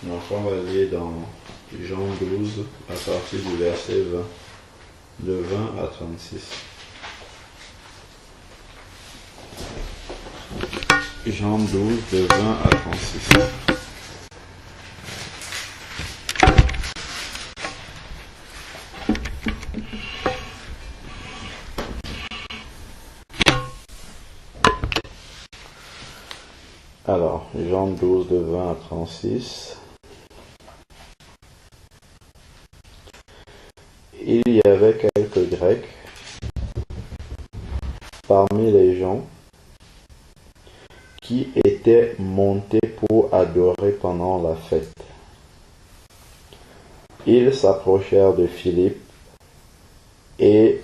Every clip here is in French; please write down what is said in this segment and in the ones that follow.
Donc on va aller dans Jean 12 à partir du verset 20, de 20 à 36. Jean 12 de 20 à 36. Alors, Jean 12 de 20 à 36. Il y avait quelques Grecs parmi les gens qui étaient montés pour adorer pendant la fête. Ils s'approchèrent de Philippe et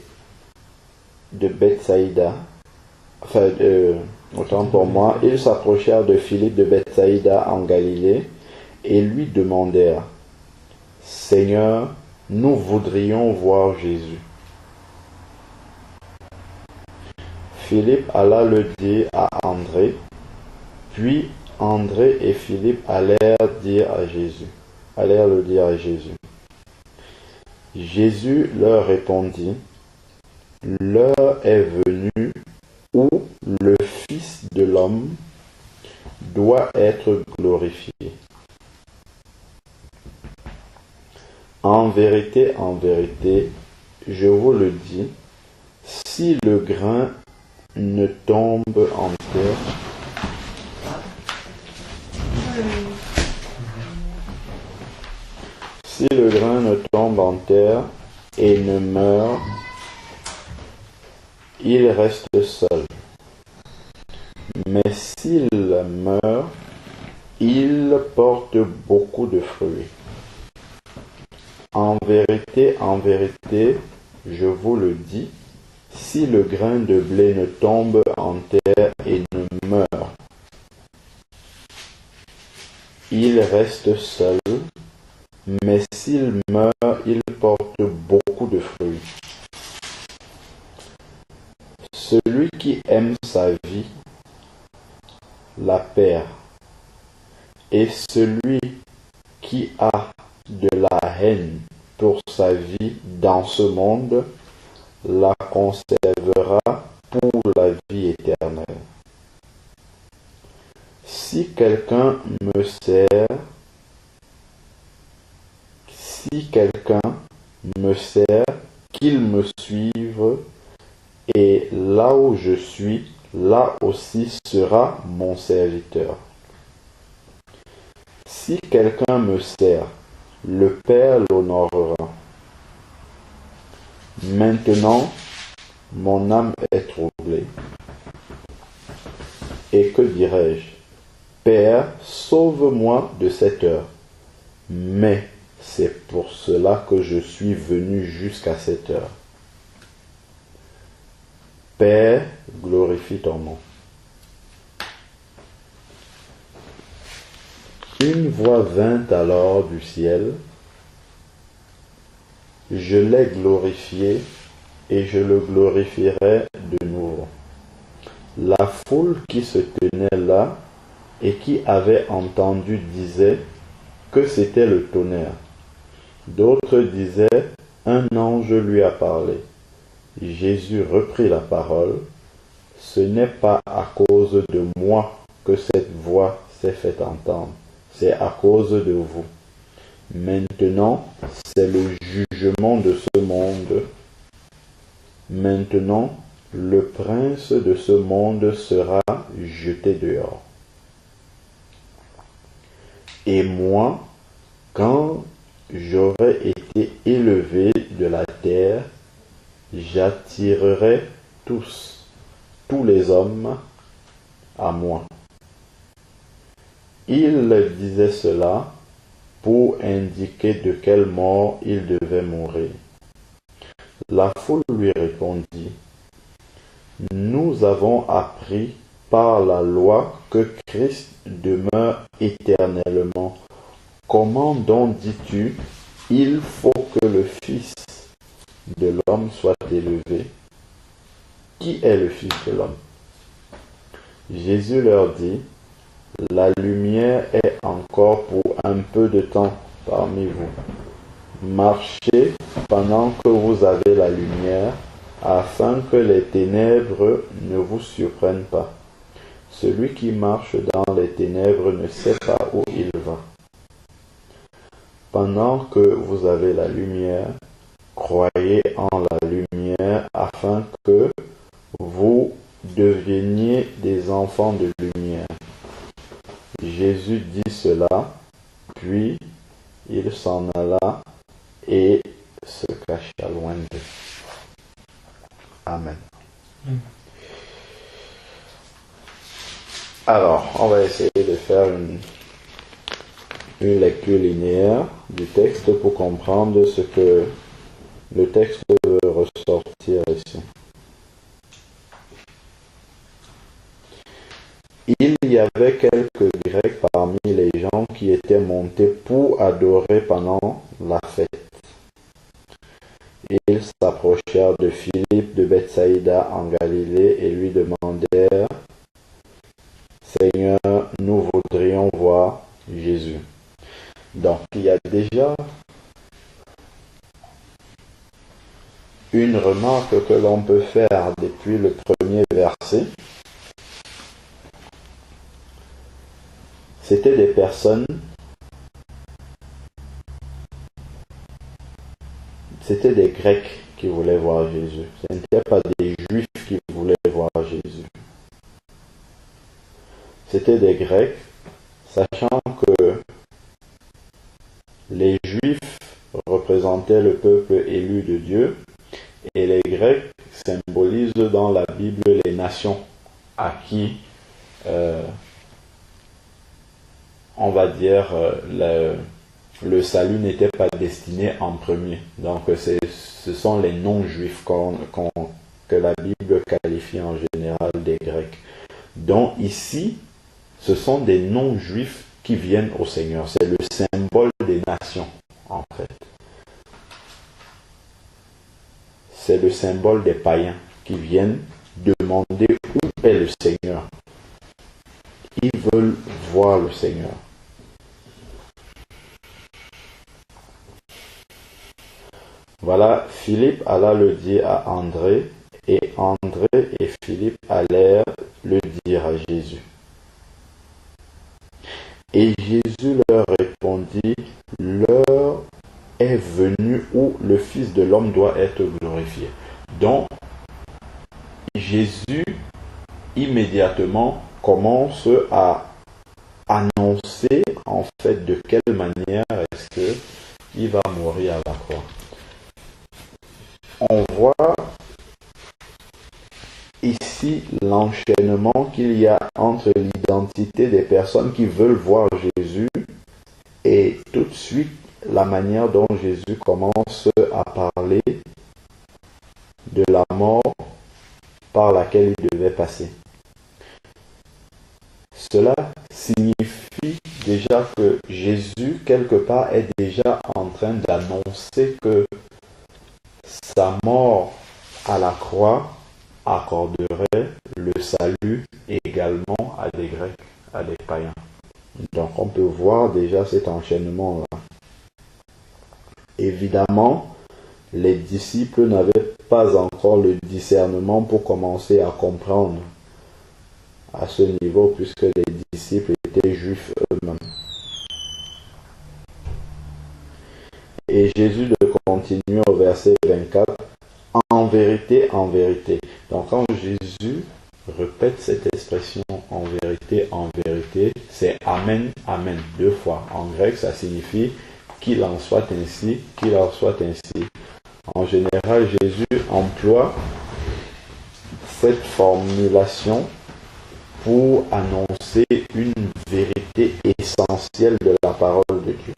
de Bethsaïda. Autant pour moi, ils s'approchèrent de Philippe de Bethsaïda en Galilée et lui demandèrent: Seigneur, nous voudrions voir Jésus. Philippe alla le dire à André, puis André et Philippe allèrent le dire à Jésus. Jésus leur répondit: L'heure est venue où le Fils de l'homme doit être glorifié. En vérité, je vous le dis, si le grain ne tombe en terre, et ne meurt, il reste seul. Mais s'il meurt, il porte beaucoup de fruits. En vérité, je vous le dis, si le grain de blé ne tombe en terre et ne meurt, il reste seul, mais s'il meurt, il porte beaucoup de fruits. Celui qui aime sa vie la perd, et celui qui a de la haine pour sa vie dans ce monde la conservera pour la vie éternelle. Si quelqu'un me sert, qu'il me suive, et là où je suis, là aussi sera mon serviteur. Si quelqu'un me sert, le Père l'honorera. Maintenant, mon âme est troublée. Et que dirai-je? Père, sauve-moi de cette heure. Mais c'est pour cela que je suis venu jusqu'à cette heure. Père, glorifie ton nom. Une voix vint alors du ciel. Je l'ai glorifié et je le glorifierai de nouveau. La foule qui se tenait là et qui avait entendu disait que c'était le tonnerre. D'autres disaient: un ange lui a parlé. Jésus reprit la parole: ce n'est pas à cause de moi que cette voix s'est fait entendre, c'est à cause de vous. Maintenant, c'est le jugement de ce monde. Maintenant, le prince de ce monde sera jeté dehors. Et moi, quand j'aurai été élevé de la terre, j'attirerai tous les hommes à moi. Il disait cela pour indiquer de quelle mort il devait mourir. La foule lui répondit: nous avons appris par la loi que Christ demeure éternellement. Comment donc dis-tu: il faut que le Fils de l'homme soit élevé? Qui est le Fils de l'homme? Jésus leur dit: la lumière est encore pour un peu de temps parmi vous. Marchez pendant que vous avez la lumière, afin que les ténèbres ne vous surprennent pas. Celui qui marche dans les ténèbres ne sait pas où il va. Pendant que vous avez la lumière, croyez en la lumière afin que vous deveniez des enfants de lumière. Jésus dit cela, puis il s'en alla et se cacha loin d'eux. Amen. Alors, on va essayer de faire une lecture linéaire du texte pour comprendre ce que le texte veut ressortir ici. Il y avait quelques Grecs parmi les gens qui étaient montés pour adorer pendant la fête. Ils s'approchèrent de Philippe de Bethsaïda en Galilée et lui demandèrent: Seigneur, nous voudrions voir Jésus. Donc, il y a déjà une remarque que l'on peut faire depuis le premier verset. C'était des personnes, c'était des Grecs qui voulaient voir Jésus. Ce n'étaient pas des Juifs qui voulaient voir Jésus. C'était des Grecs, sachant que les Juifs représentaient le peuple élu de Dieu et les Grecs symbolisent dans la Bible les nations à qui, on va dire, le salut n'était pas destiné en premier. Donc ce sont les non-juifs que la Bible qualifie en général des Grecs. Donc ici, ce sont des non-juifs qui viennent au Seigneur. C'est le symbole des nations, en fait. C'est le symbole des païens qui viennent demander où est le Seigneur. Ils veulent voir le Seigneur. Voilà, Philippe alla le dire à André, et André et Philippe allèrent le dire à Jésus. Et Jésus leur répondit: l'heure est venue où le Fils de l'homme doit être glorifié. Donc, Jésus immédiatement commence à annoncer en fait de quelle manière est-ce qu'il va mourir à la croix. On voit ici l'enchaînement qu'il y a entre l'identité des personnes qui veulent voir Jésus et tout de suite la manière dont Jésus commence à parler de la mort par laquelle il devait passer. Cela signifie déjà que Jésus, quelque part, est déjà en train d'annoncer que sa mort à la croix accorderait le salut également à des Grecs, à des païens. Donc on peut voir déjà cet enchaînement-là. Évidemment, les disciples n'avaient pas encore le discernement pour commencer à comprendre à ce niveau, puisque les disciples étaient juifs eux-mêmes. Et Jésus de continuer au verset 24, en vérité, en vérité. Donc quand Jésus répète cette expression en vérité, c'est amen, amen, 2 fois. En grec, ça signifie qu'il en soit ainsi, qu'il en soit ainsi. En général, Jésus emploie cette formulation pour annoncer une vérité essentielle de la parole de Dieu.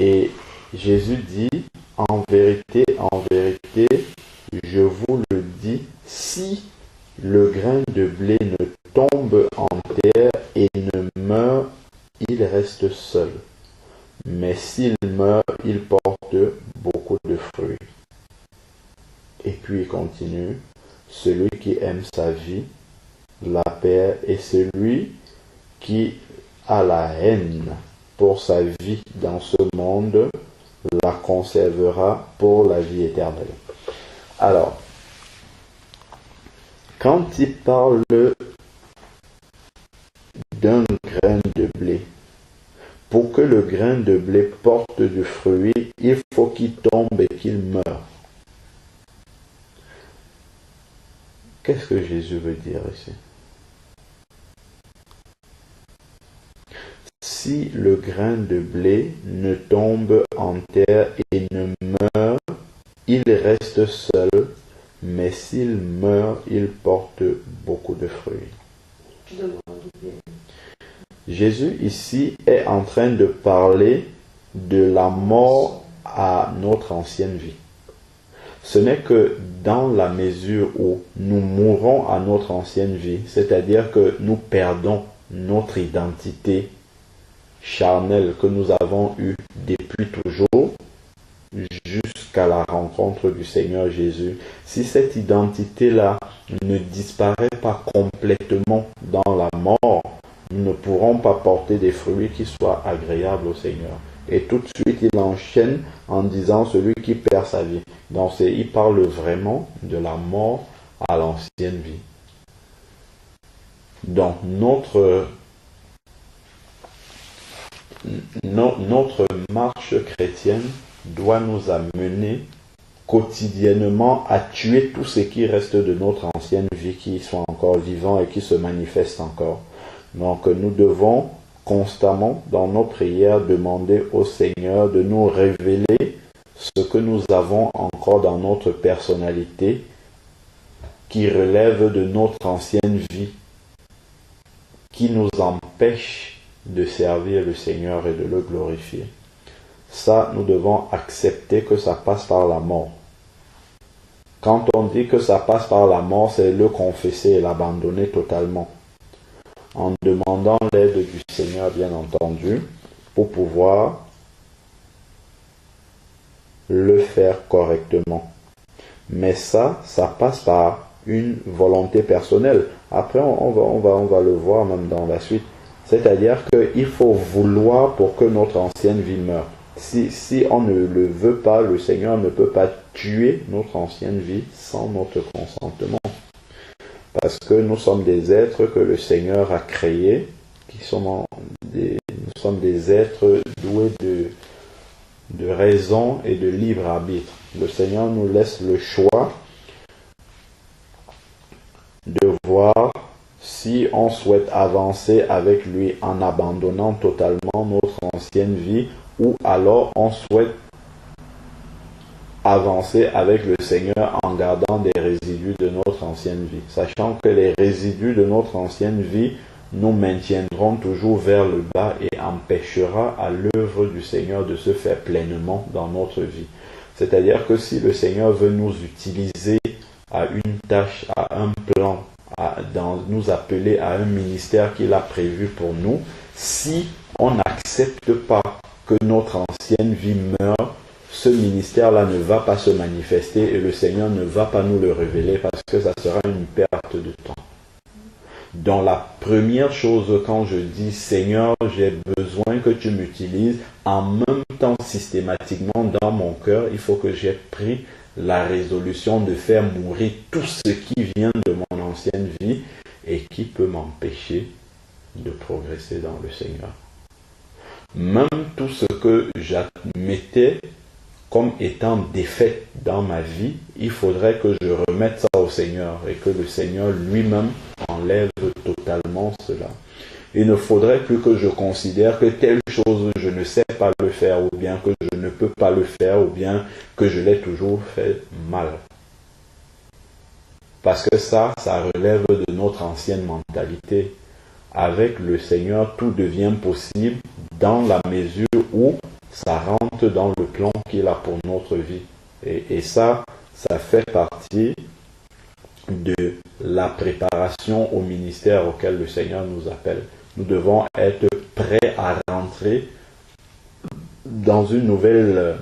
Et Jésus dit, en vérité, je vous le dis, si le grain de blé ne tombe en terre et ne meurt, il reste seul. Mais s'il meurt, il porte beaucoup de fruits. Et puis il continue, celui qui aime sa vie la perd, et celui qui a la haine pour sa vie dans ce monde, la conservera pour la vie éternelle. Alors, quand il parle d'un grain de blé, pour que le grain de blé porte du fruit, il faut qu'il tombe et qu'il meure. Qu'est-ce que Jésus veut dire ici? Si le grain de blé ne tombe en terre et ne meurt, il reste seul, mais s'il meurt, il porte beaucoup de fruits. Jésus ici est en train de parler de la mort à notre ancienne vie. Ce n'est que dans la mesure où nous mourrons à notre ancienne vie, c'est-à-dire que nous perdons notre identité charnelle que nous avons eue depuis toujours jusqu'à la rencontre du Seigneur Jésus. Si cette identité-là ne disparaît pas complètement dans la mort, nous ne pourrons pas porter des fruits qui soient agréables au Seigneur. Et tout de suite, il enchaîne en disant celui qui perd sa vie. Donc, il parle vraiment de la mort à l'ancienne vie. Donc, notre marche chrétienne doit nous amener quotidiennement à tuer tout ce qui reste de notre ancienne vie, qui sont encore vivants et qui se manifestent encore. Donc nous devons constamment dans nos prières demander au Seigneur de nous révéler ce que nous avons encore dans notre personnalité qui relève de notre ancienne vie, qui nous empêche de servir le Seigneur et de le glorifier. Ça, nous devons accepter que ça passe par la mort. Quand on dit que ça passe par la mort, c'est le confesser et l'abandonner totalement, en demandant l'aide du Seigneur, bien entendu, pour pouvoir le faire correctement. Mais ça passe par une volonté personnelle. Après, on va le voir même dans la suite. C'est-à-dire qu'il faut vouloir pour que notre ancienne vie meure. Si on ne le veut pas, le Seigneur ne peut pas tuer notre ancienne vie sans notre consentement. Parce que nous sommes des êtres que le Seigneur a créés, nous sommes des êtres doués de raison et de libre arbitre. Le Seigneur nous laisse le choix de voir si on souhaite avancer avec lui en abandonnant totalement notre ancienne vie, ou alors on souhaite avancer avec le Seigneur en gardant des résidus de notre ancienne vie, sachant que les résidus de notre ancienne vie nous maintiendront toujours vers le bas et empêchera à l'œuvre du Seigneur de se faire pleinement dans notre vie. C'est-à-dire que si le Seigneur veut nous utiliser à une tâche, à un plan, nous appeler à un ministère qu'il a prévu pour nous, si on n'accepte pas que notre ancienne vie meure, ce ministère-là ne va pas se manifester et le Seigneur ne va pas nous le révéler parce que ça sera une perte de temps. Donc la première chose quand je dis Seigneur, j'ai besoin que tu m'utilises, en même temps systématiquement dans mon cœur, il faut que j'ai pris la résolution de faire mourir tout ce qui vient de mon ancienne vie et qui peut m'empêcher de progresser dans le Seigneur. Même tout ce que j'admettais comme étant défaite dans ma vie, il faudrait que je remette ça au Seigneur et que le Seigneur lui-même enlève totalement cela. Il ne faudrait plus que je considère que telle chose je ne sais pas le faire, ou bien que je ne peux pas le faire, ou bien que je l'ai toujours fait mal. Parce que ça relève de notre ancienne mentalité. Avec le Seigneur, tout devient possible dans la mesure où ça rentre dans le plan qu'il a pour notre vie. Et ça fait partie de la préparation au ministère auquel le Seigneur nous appelle. Nous devons être prêts à rentrer dans une nouvelle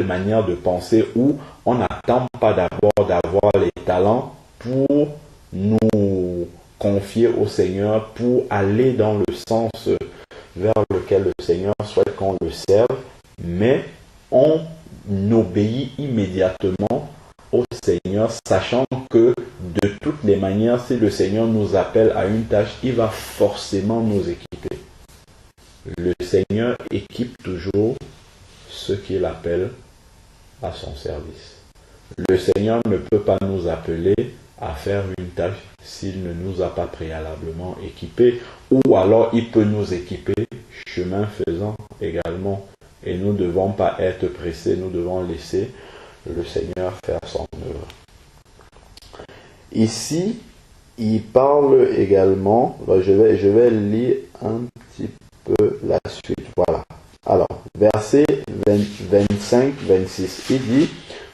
manière de penser où on n'attend pas d'abord d'avoir les talents pour nous confié au Seigneur pour aller dans le sens vers lequel le Seigneur souhaite qu'on le serve, mais on obéit immédiatement au Seigneur, sachant que de toutes les manières, si le Seigneur nous appelle à une tâche, il va forcément nous équiper. Le Seigneur équipe toujours ceux qu'il appelle à son service. Le Seigneur ne peut pas nous appeler à faire une tâche s'il ne nous a pas préalablement équipés, ou alors il peut nous équiper chemin faisant également. Et nous ne devons pas être pressés, nous devons laisser le Seigneur faire son œuvre. Ici, il parle également, je vais lire un petit peu la suite. Voilà. Alors, verset 25-26, il dit: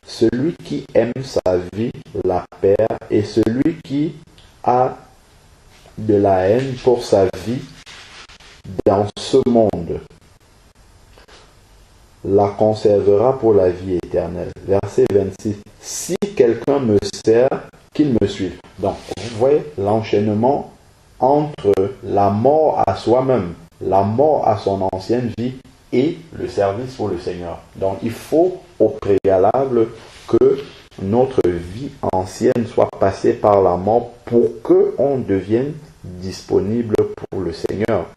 celui qui aime sa vie la perd, et celui qui a de la haine pour sa vie dans ce monde la conservera pour la vie éternelle. Verset 26. Si quelqu'un me sert, qu'il me suive. Donc, vous voyez l'enchaînement entre la mort à soi-même, la mort à son ancienne vie et le service pour le Seigneur. Donc, il faut au préalable que notre vie ancienne soit passée par la mort pour qu'on devienne disponible pour le Seigneur.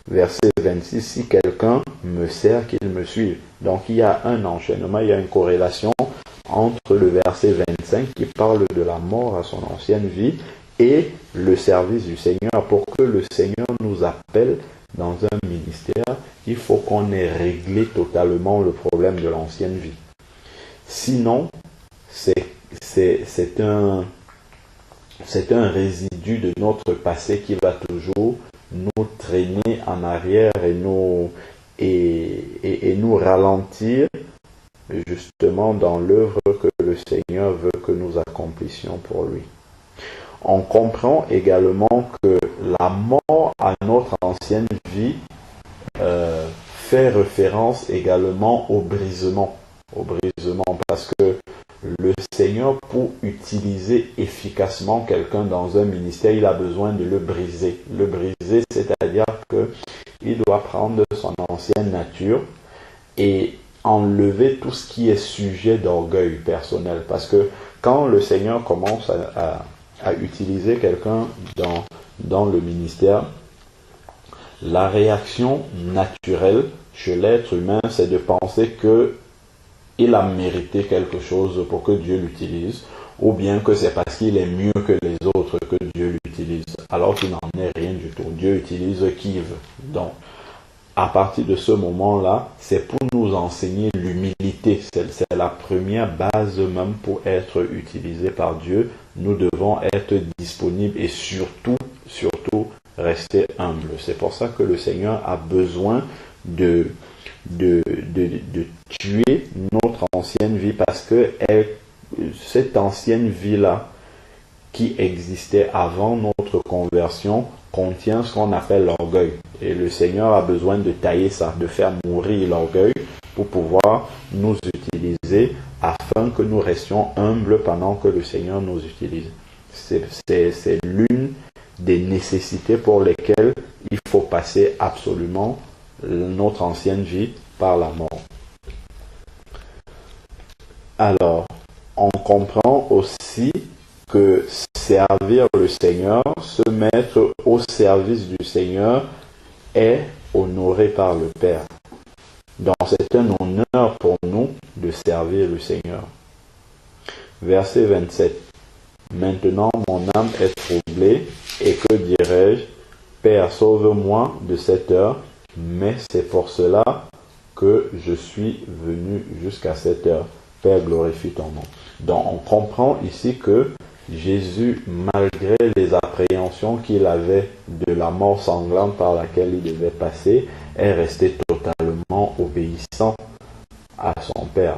Verset 26, si quelqu'un me sert, qu'il me suive. Donc il y a un enchaînement, il y a une corrélation entre le verset 25 qui parle de la mort à son ancienne vie et le service du Seigneur. Pour que le Seigneur nous appelle dans un ministère, il faut qu'on ait réglé totalement le problème de l'ancienne vie. Sinon, c'est un résidu de notre passé qui va toujours nous traîner en arrière et nous ralentir justement dans l'œuvre que le Seigneur veut que nous accomplissions pour lui. On comprend également que la mort à notre ancienne vie fait référence également au brisement parce que le Seigneur, pour utiliser efficacement quelqu'un dans un ministère, il a besoin de le briser. Le briser, c'est-à-dire qu'il doit prendre son ancienne nature et enlever tout ce qui est sujet d'orgueil personnel. Parce que quand le Seigneur commence à utiliser quelqu'un dans le ministère, la réaction naturelle chez l'être humain, c'est de penser que il a mérité quelque chose pour que Dieu l'utilise, ou bien que c'est parce qu'il est mieux que les autres que Dieu l'utilise, alors qu'il n'en est rien du tout. Dieu utilise qui veut. Donc, à partir de ce moment-là, c'est pour nous enseigner l'humilité. C'est la première base même pour être utilisé par Dieu. Nous devons être disponibles et surtout rester humbles. C'est pour ça que le Seigneur a besoin de tuer notre ancienne vie, parce que cette ancienne vie-là qui existait avant notre conversion contient ce qu'on appelle l'orgueil. Et le Seigneur a besoin de tailler ça, de faire mourir l'orgueil pour pouvoir nous utiliser afin que nous restions humbles pendant que le Seigneur nous utilise. C'est l'une des nécessités pour lesquelles il faut passer absolument notre ancienne vie par la mort. Alors, on comprend aussi que servir le Seigneur, se mettre au service du Seigneur, est honoré par le Père. Donc c'est un honneur pour nous de servir le Seigneur. Verset 27. Maintenant mon âme est troublée, et que dirais-je? Père, sauve-moi de cette heure, mais c'est pour cela que je suis venu jusqu'à cette heure. Père, glorifie ton nom. Donc on comprend ici que Jésus, malgré les appréhensions qu'il avait de la mort sanglante par laquelle il devait passer, est resté totalement obéissant à son Père.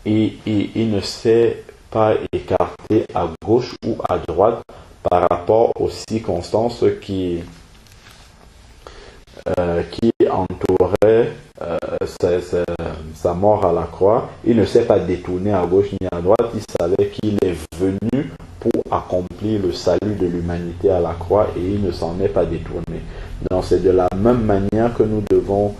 Et il ne s'est pas écarté à gauche ou à droite par rapport aux circonstances qui entouraient sa mort à la croix. Il ne s'est pas détourné à gauche ni à droite. Il savait qu'il est venu pour accomplir le salut de l'humanité à la croix et il ne s'en est pas détourné. Donc c'est de la même manière que nous devons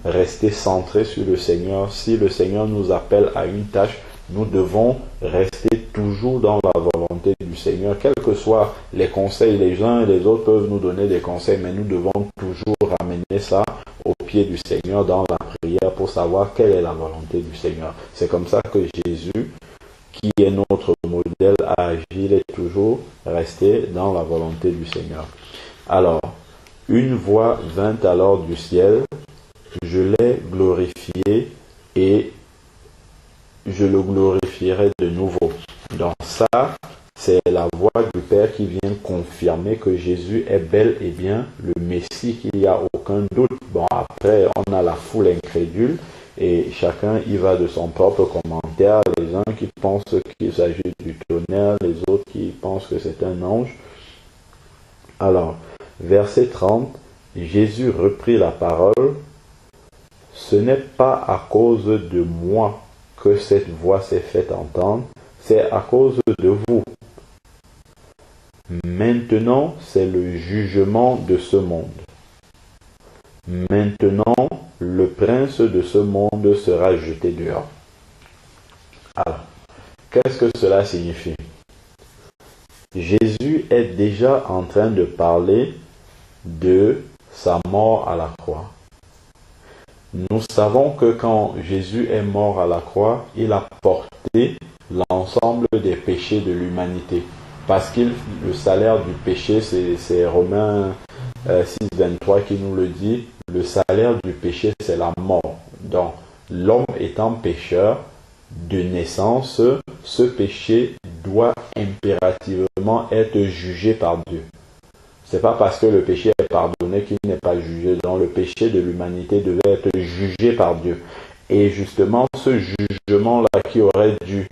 rester centrés sur le Seigneur. Si le Seigneur nous appelle à une tâche, nous devons rester toujours dans la volonté du Seigneur, quels que soient les conseils. Les uns et les autres peuvent nous donner des conseils, mais nous devons toujours ramener ça au pied du Seigneur dans la prière pour savoir quelle est la volonté du Seigneur. C'est comme ça que Jésus, qui est notre modèle, a agi. Il est toujours resté dans la volonté du Seigneur. Alors, une voix vint alors du ciel, je l'ai glorifié et je le glorifierai de nouveau. Donc ça, c'est la voix du Père qui vient confirmer que Jésus est bel et bien le Messie, qu'il n'y a aucun doute. Bon, après, on a la foule incrédule et chacun y va de son propre commentaire. Les uns qui pensent qu'il s'agit du tonnerre, les autres qui pensent que c'est un ange. Alors, verset 30, Jésus reprit la parole. Ce n'est pas à cause de moi que cette voix s'est faite entendre, c'est à cause de vous. Maintenant, c'est le jugement de ce monde. Maintenant, le prince de ce monde sera jeté dehors. Alors, qu'est-ce que cela signifie? Jésus est déjà en train de parler de sa mort à la croix. Nous savons que quand Jésus est mort à la croix, il a porté l'ensemble des péchés de l'humanité. Parce que le salaire du péché, c'est Romains 6,23 qui nous le dit, le salaire du péché, c'est la mort. Donc, l'homme étant pécheur de naissance, ce péché doit impérativement être jugé par Dieu. C'est pas parce que le péché est pardonné qu'il n'est pas jugé. Donc le péché de l'humanité devait être jugé par Dieu. Et justement, ce jugement-là qui aurait dû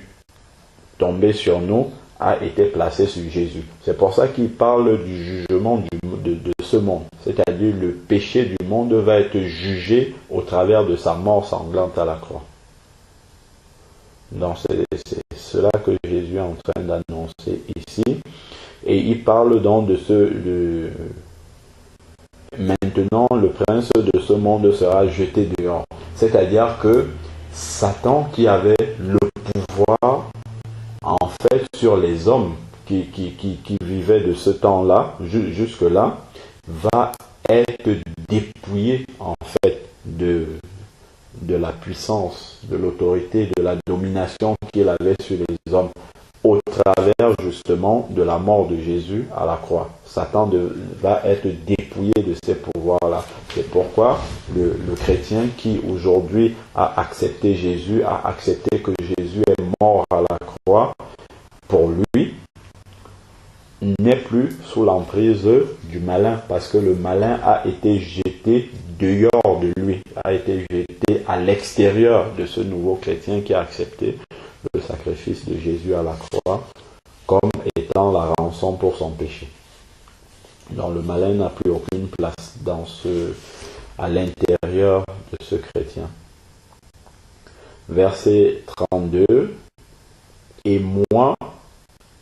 tomber sur nous a été placé sur Jésus. C'est pour ça qu'il parle du jugement de ce monde. C'est-à-dire le péché du monde va être jugé au travers de sa mort sanglante à la croix. Donc c'est cela que Jésus est en train d'annoncer ici. Et il parle donc maintenant le prince de ce monde sera jeté dehors. C'est-à-dire que Satan, qui avait le pouvoir en fait sur les hommes qui vivaient de ce temps-là, jusque-là, va être dépouillé en fait de la puissance, de l'autorité, de la domination qu'il avait sur les hommes, au travers justement de la mort de Jésus à la croix. Satan va être dépouillé de ces pouvoirs-là. C'est pourquoi le chrétien qui aujourd'hui a accepté Jésus, a accepté que Jésus est mort à la croix, pour lui, n'est plus sous l'emprise du malin, parce que le malin a été jeté dehors de lui, a été jeté à l'extérieur de ce nouveau chrétien qui a accepté le sacrifice de Jésus à la croix comme étant la rançon pour son péché. Donc le malin n'a plus aucune place à l'intérieur de ce chrétien. Verset 32. Et moi,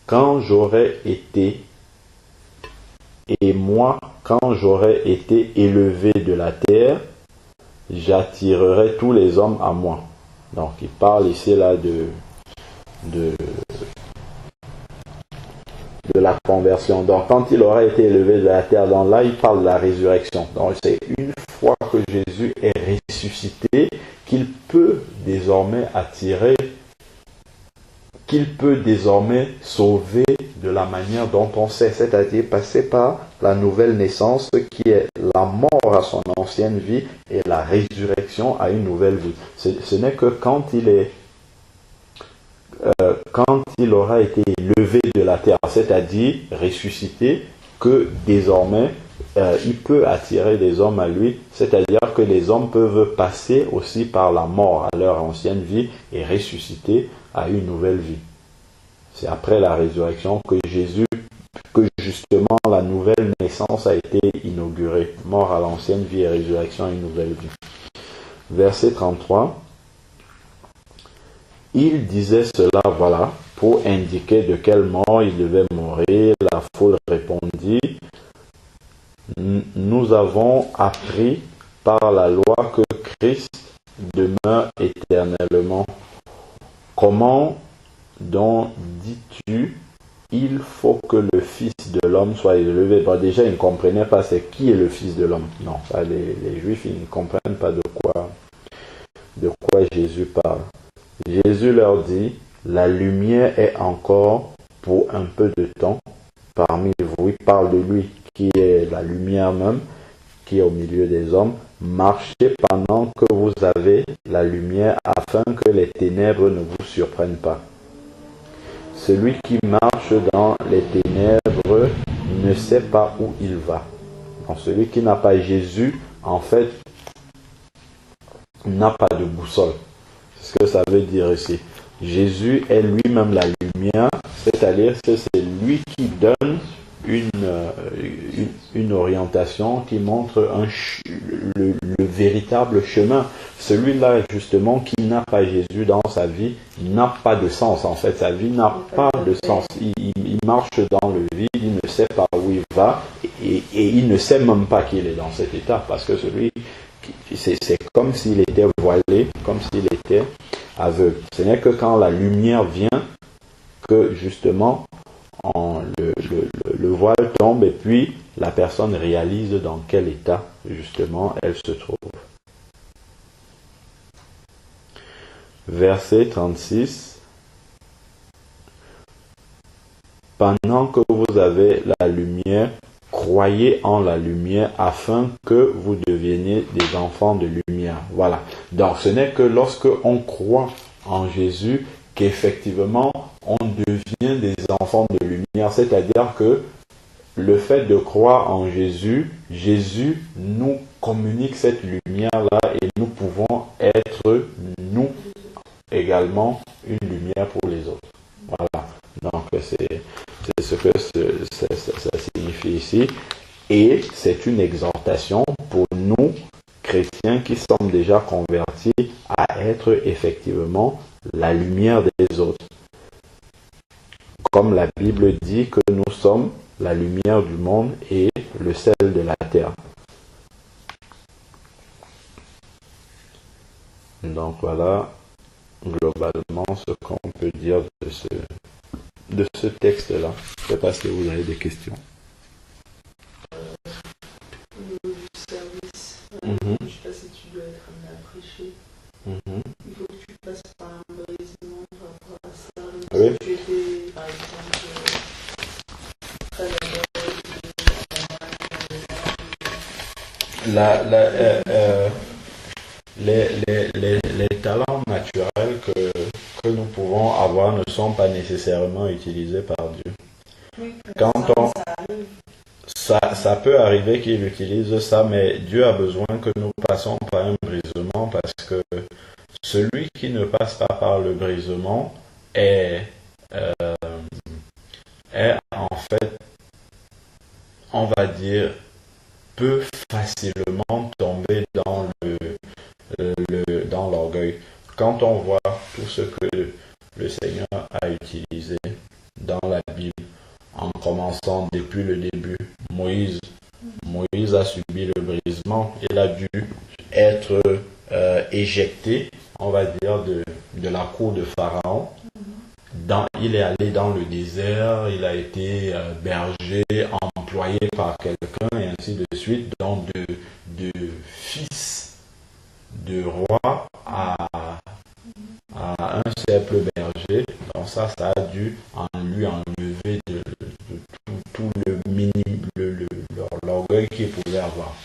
quand j'aurais été élevé de la terre, j'attirerai tous les hommes à moi. Donc il parle ici là de la conversion. Donc quand il aura été élevé de la terre, donc là il parle de la résurrection. Donc c'est une fois que Jésus est ressuscité qu'il peut désormais sauver de la manière dont on sait, c'est-à-dire passer par la nouvelle naissance qui est la mort à son ancienne vie et la résurrection à une nouvelle vie. Ce n'est que quand il aura été levé de la terre, c'est-à-dire ressuscité, que désormais il peut attirer les hommes à lui, c'est-à-dire que les hommes peuvent passer aussi par la mort à leur ancienne vie et ressusciter à une nouvelle vie. C'est après la résurrection que justement la nouvelle naissance a été inaugurée. Mort à l'ancienne vie et résurrection à une nouvelle vie. Verset 33. Il disait cela, voilà, pour indiquer de quelle mort il devait mourir. La foule répondit, nous avons appris par la loi que Christ demeure éternellement. Comment donc dis-tu, il faut que le Fils de l'homme soit élevé? Bon, déjà, ils ne comprenaient pas c'est qui est le Fils de l'homme. Non, les Juifs, ils ne comprennent pas de quoi Jésus parle. Jésus leur dit, la lumière est encore pour un peu de temps parmi vous. Il parle de lui, qui est la lumière même, qui est au milieu des hommes. Marchez pendant que vous avez la lumière, afin que les ténèbres ne vous surprennent pas. Celui qui marche dans les ténèbres ne sait pas où il va. Donc celui qui n'a pas Jésus, en fait, n'a pas de boussole. C'est ce que ça veut dire ici. Jésus est lui-même la lumière, c'est-à-dire que c'est lui qui donne une orientation, qui montre le véritable chemin. Celui-là, justement, qui n'a pas Jésus dans sa vie, n'a pas de sens. En fait, sa vie n'a pas de sens. Il marche dans le vide, il ne sait pas où il va, et il ne sait même pas qu'il est dans cet état, parce que c'est comme s'il était voilé, comme s'il était aveugle. Ce n'est que quand la lumière vient que justement le voile tombe et puis la personne réalise dans quel état justement elle se trouve. Verset 36. Pendant que vous avez la lumière, croyez en la lumière afin que vous deveniez des enfants de lumière. Voilà. Donc ce n'est que lorsque on croit en Jésus qu'effectivement on devient des enfants de lumière. C'est-à-dire que le fait de croire en Jésus, Jésus nous communique cette lumière-là et nous pouvons être, nous, également, une lumière pour les autres. Voilà. Donc c'est ce que ça signifie ici. Et c'est une exhortation pour nous, chrétiens qui sommes déjà convertis, à être effectivement la lumière des autres. Comme la Bible dit que nous sommes la lumière du monde et le sel de la terre. Donc voilà globalement ce qu'on peut dire de ce texte-là. Je ne sais pas si vous avez des questions. Du service, je ne sais pas si tu dois être amené à prêcher. Il faut que tu passes par un brisement par rapport à ça. Oui. Si tu étais, par exemple, les talents naturels que nous pouvons avoir ne sont pas nécessairement utilisés par Dieu. oui, Quand ça peut arriver qu'il utilise ça, mais Dieu a besoin que nous passions par un brisement, parce que celui qui ne passe pas par le brisement est en fait, on va dire, peut facilement tomber dans dans l'orgueil. Quand on voit tout ce que le Seigneur a utilisé dans la Bible, en commençant depuis le début, Moïse a subi le brisement, il a dû être éjecté, on va dire, de la cour de Pharaon. Il est allé dans le désert, il a été berger, employé par quelqu'un, et ainsi de suite. Donc de fils de roi à un simple berger. Donc ça a dû lui enlever de tout l'orgueil qu'il pouvait avoir.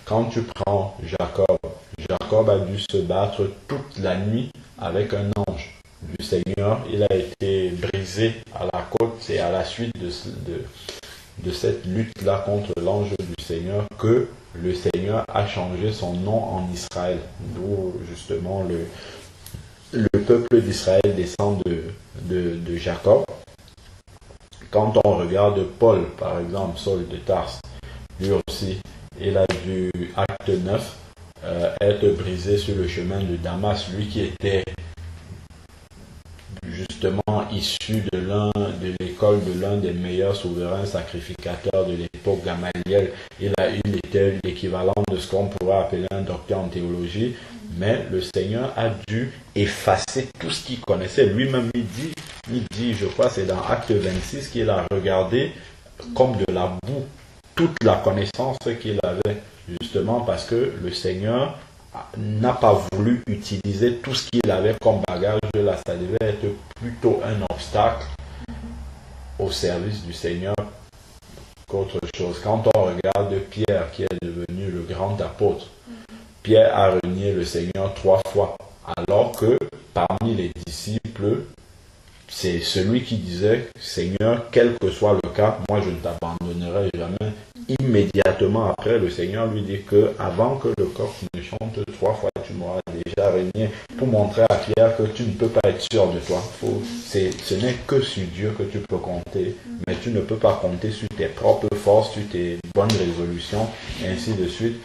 Quand tu prends Jacob a dû se battre toute la nuit avec un ange du Seigneur. Il a été brisé à la côte. C'est à la suite de cette lutte-là contre l'ange du Seigneur que le Seigneur a changé son nom en Israël. D'où justement le peuple d'Israël descend de Jacob. Quand on regarde Paul, par exemple, Saul de Tarse, lui aussi, il a dû, acte 9, être brisé sur le chemin de Damas, lui qui était justement issu de l'école de l'un des meilleurs souverains sacrificateurs de l'époque, Gamaliel. Il était l'équivalent de ce qu'on pourrait appeler un docteur en théologie, mais le Seigneur a dû effacer tout ce qu'il connaissait. Lui-même, il dit, je crois, c'est dans Acte 26 qu'il a regardé comme de la boue toute la connaissance qu'il avait, justement parce que le Seigneur n'a pas voulu utiliser tout ce qu'il avait comme bagage là. Ça devait être plutôt un obstacle au service du Seigneur qu'autre chose. Quand on regarde Pierre, qui est devenu le grand apôtre, Pierre a renié le Seigneur 3 fois, alors que parmi les disciples, c'est celui qui disait, Seigneur, quel que soit le cas, moi je ne t'abandonnerai jamais. Immédiatement après, le Seigneur lui dit que avant que le coq ne chante 3 fois, tu m'auras déjà régné, pour montrer à Pierre que tu ne peux pas être sûr de toi. Ce n'est que sur Dieu que tu peux compter, mais tu ne peux pas compter sur tes propres forces, sur tes bonnes résolutions, et ainsi de suite.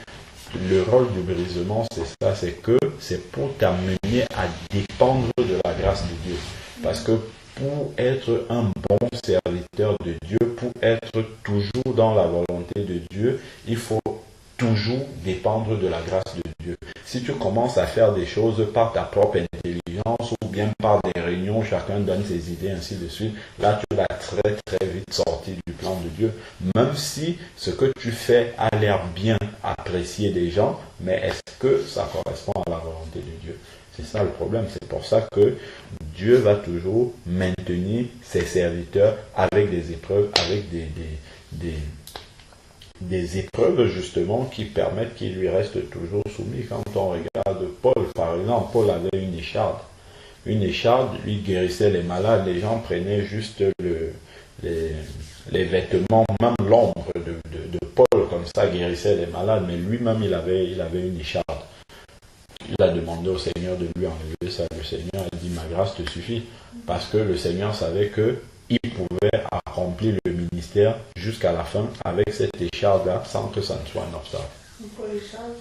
Le rôle du brisement, c'est ça, c'est pour t'amener à dépendre de la grâce de Dieu. Parce que pour être un bon serviteur de Dieu, pour être toujours dans la volonté de Dieu, il faut toujours dépendre de la grâce de Dieu. Si tu commences à faire des choses par ta propre intelligence ou bien par des réunions, chacun donne ses idées, ainsi de suite, là tu vas très très vite sortir du plan de Dieu. Même si ce que tu fais a l'air bien apprécié des gens, mais est-ce que ça correspond à la volonté de Dieu? C'est ça le problème. C'est pour ça que Dieu va toujours maintenir ses serviteurs avec des épreuves, avec des épreuves justement qui permettent qu'il lui reste toujours soumis. Quand on regarde Paul, par exemple, Paul avait une écharde. Une écharde, lui guérissait les malades. Les gens prenaient juste les vêtements, même l'ombre de Paul, comme ça, guérissait les malades. Mais lui-même, il avait une écharde. Il a demandé au Seigneur de lui enlever ça. Le Seigneur a dit, ma grâce te suffit. Parce que le Seigneur savait qu'il pouvait accomplir le ministère jusqu'à la fin avec cette écharde-là sans que ça ne soit un obstacle. Pour l'écharde,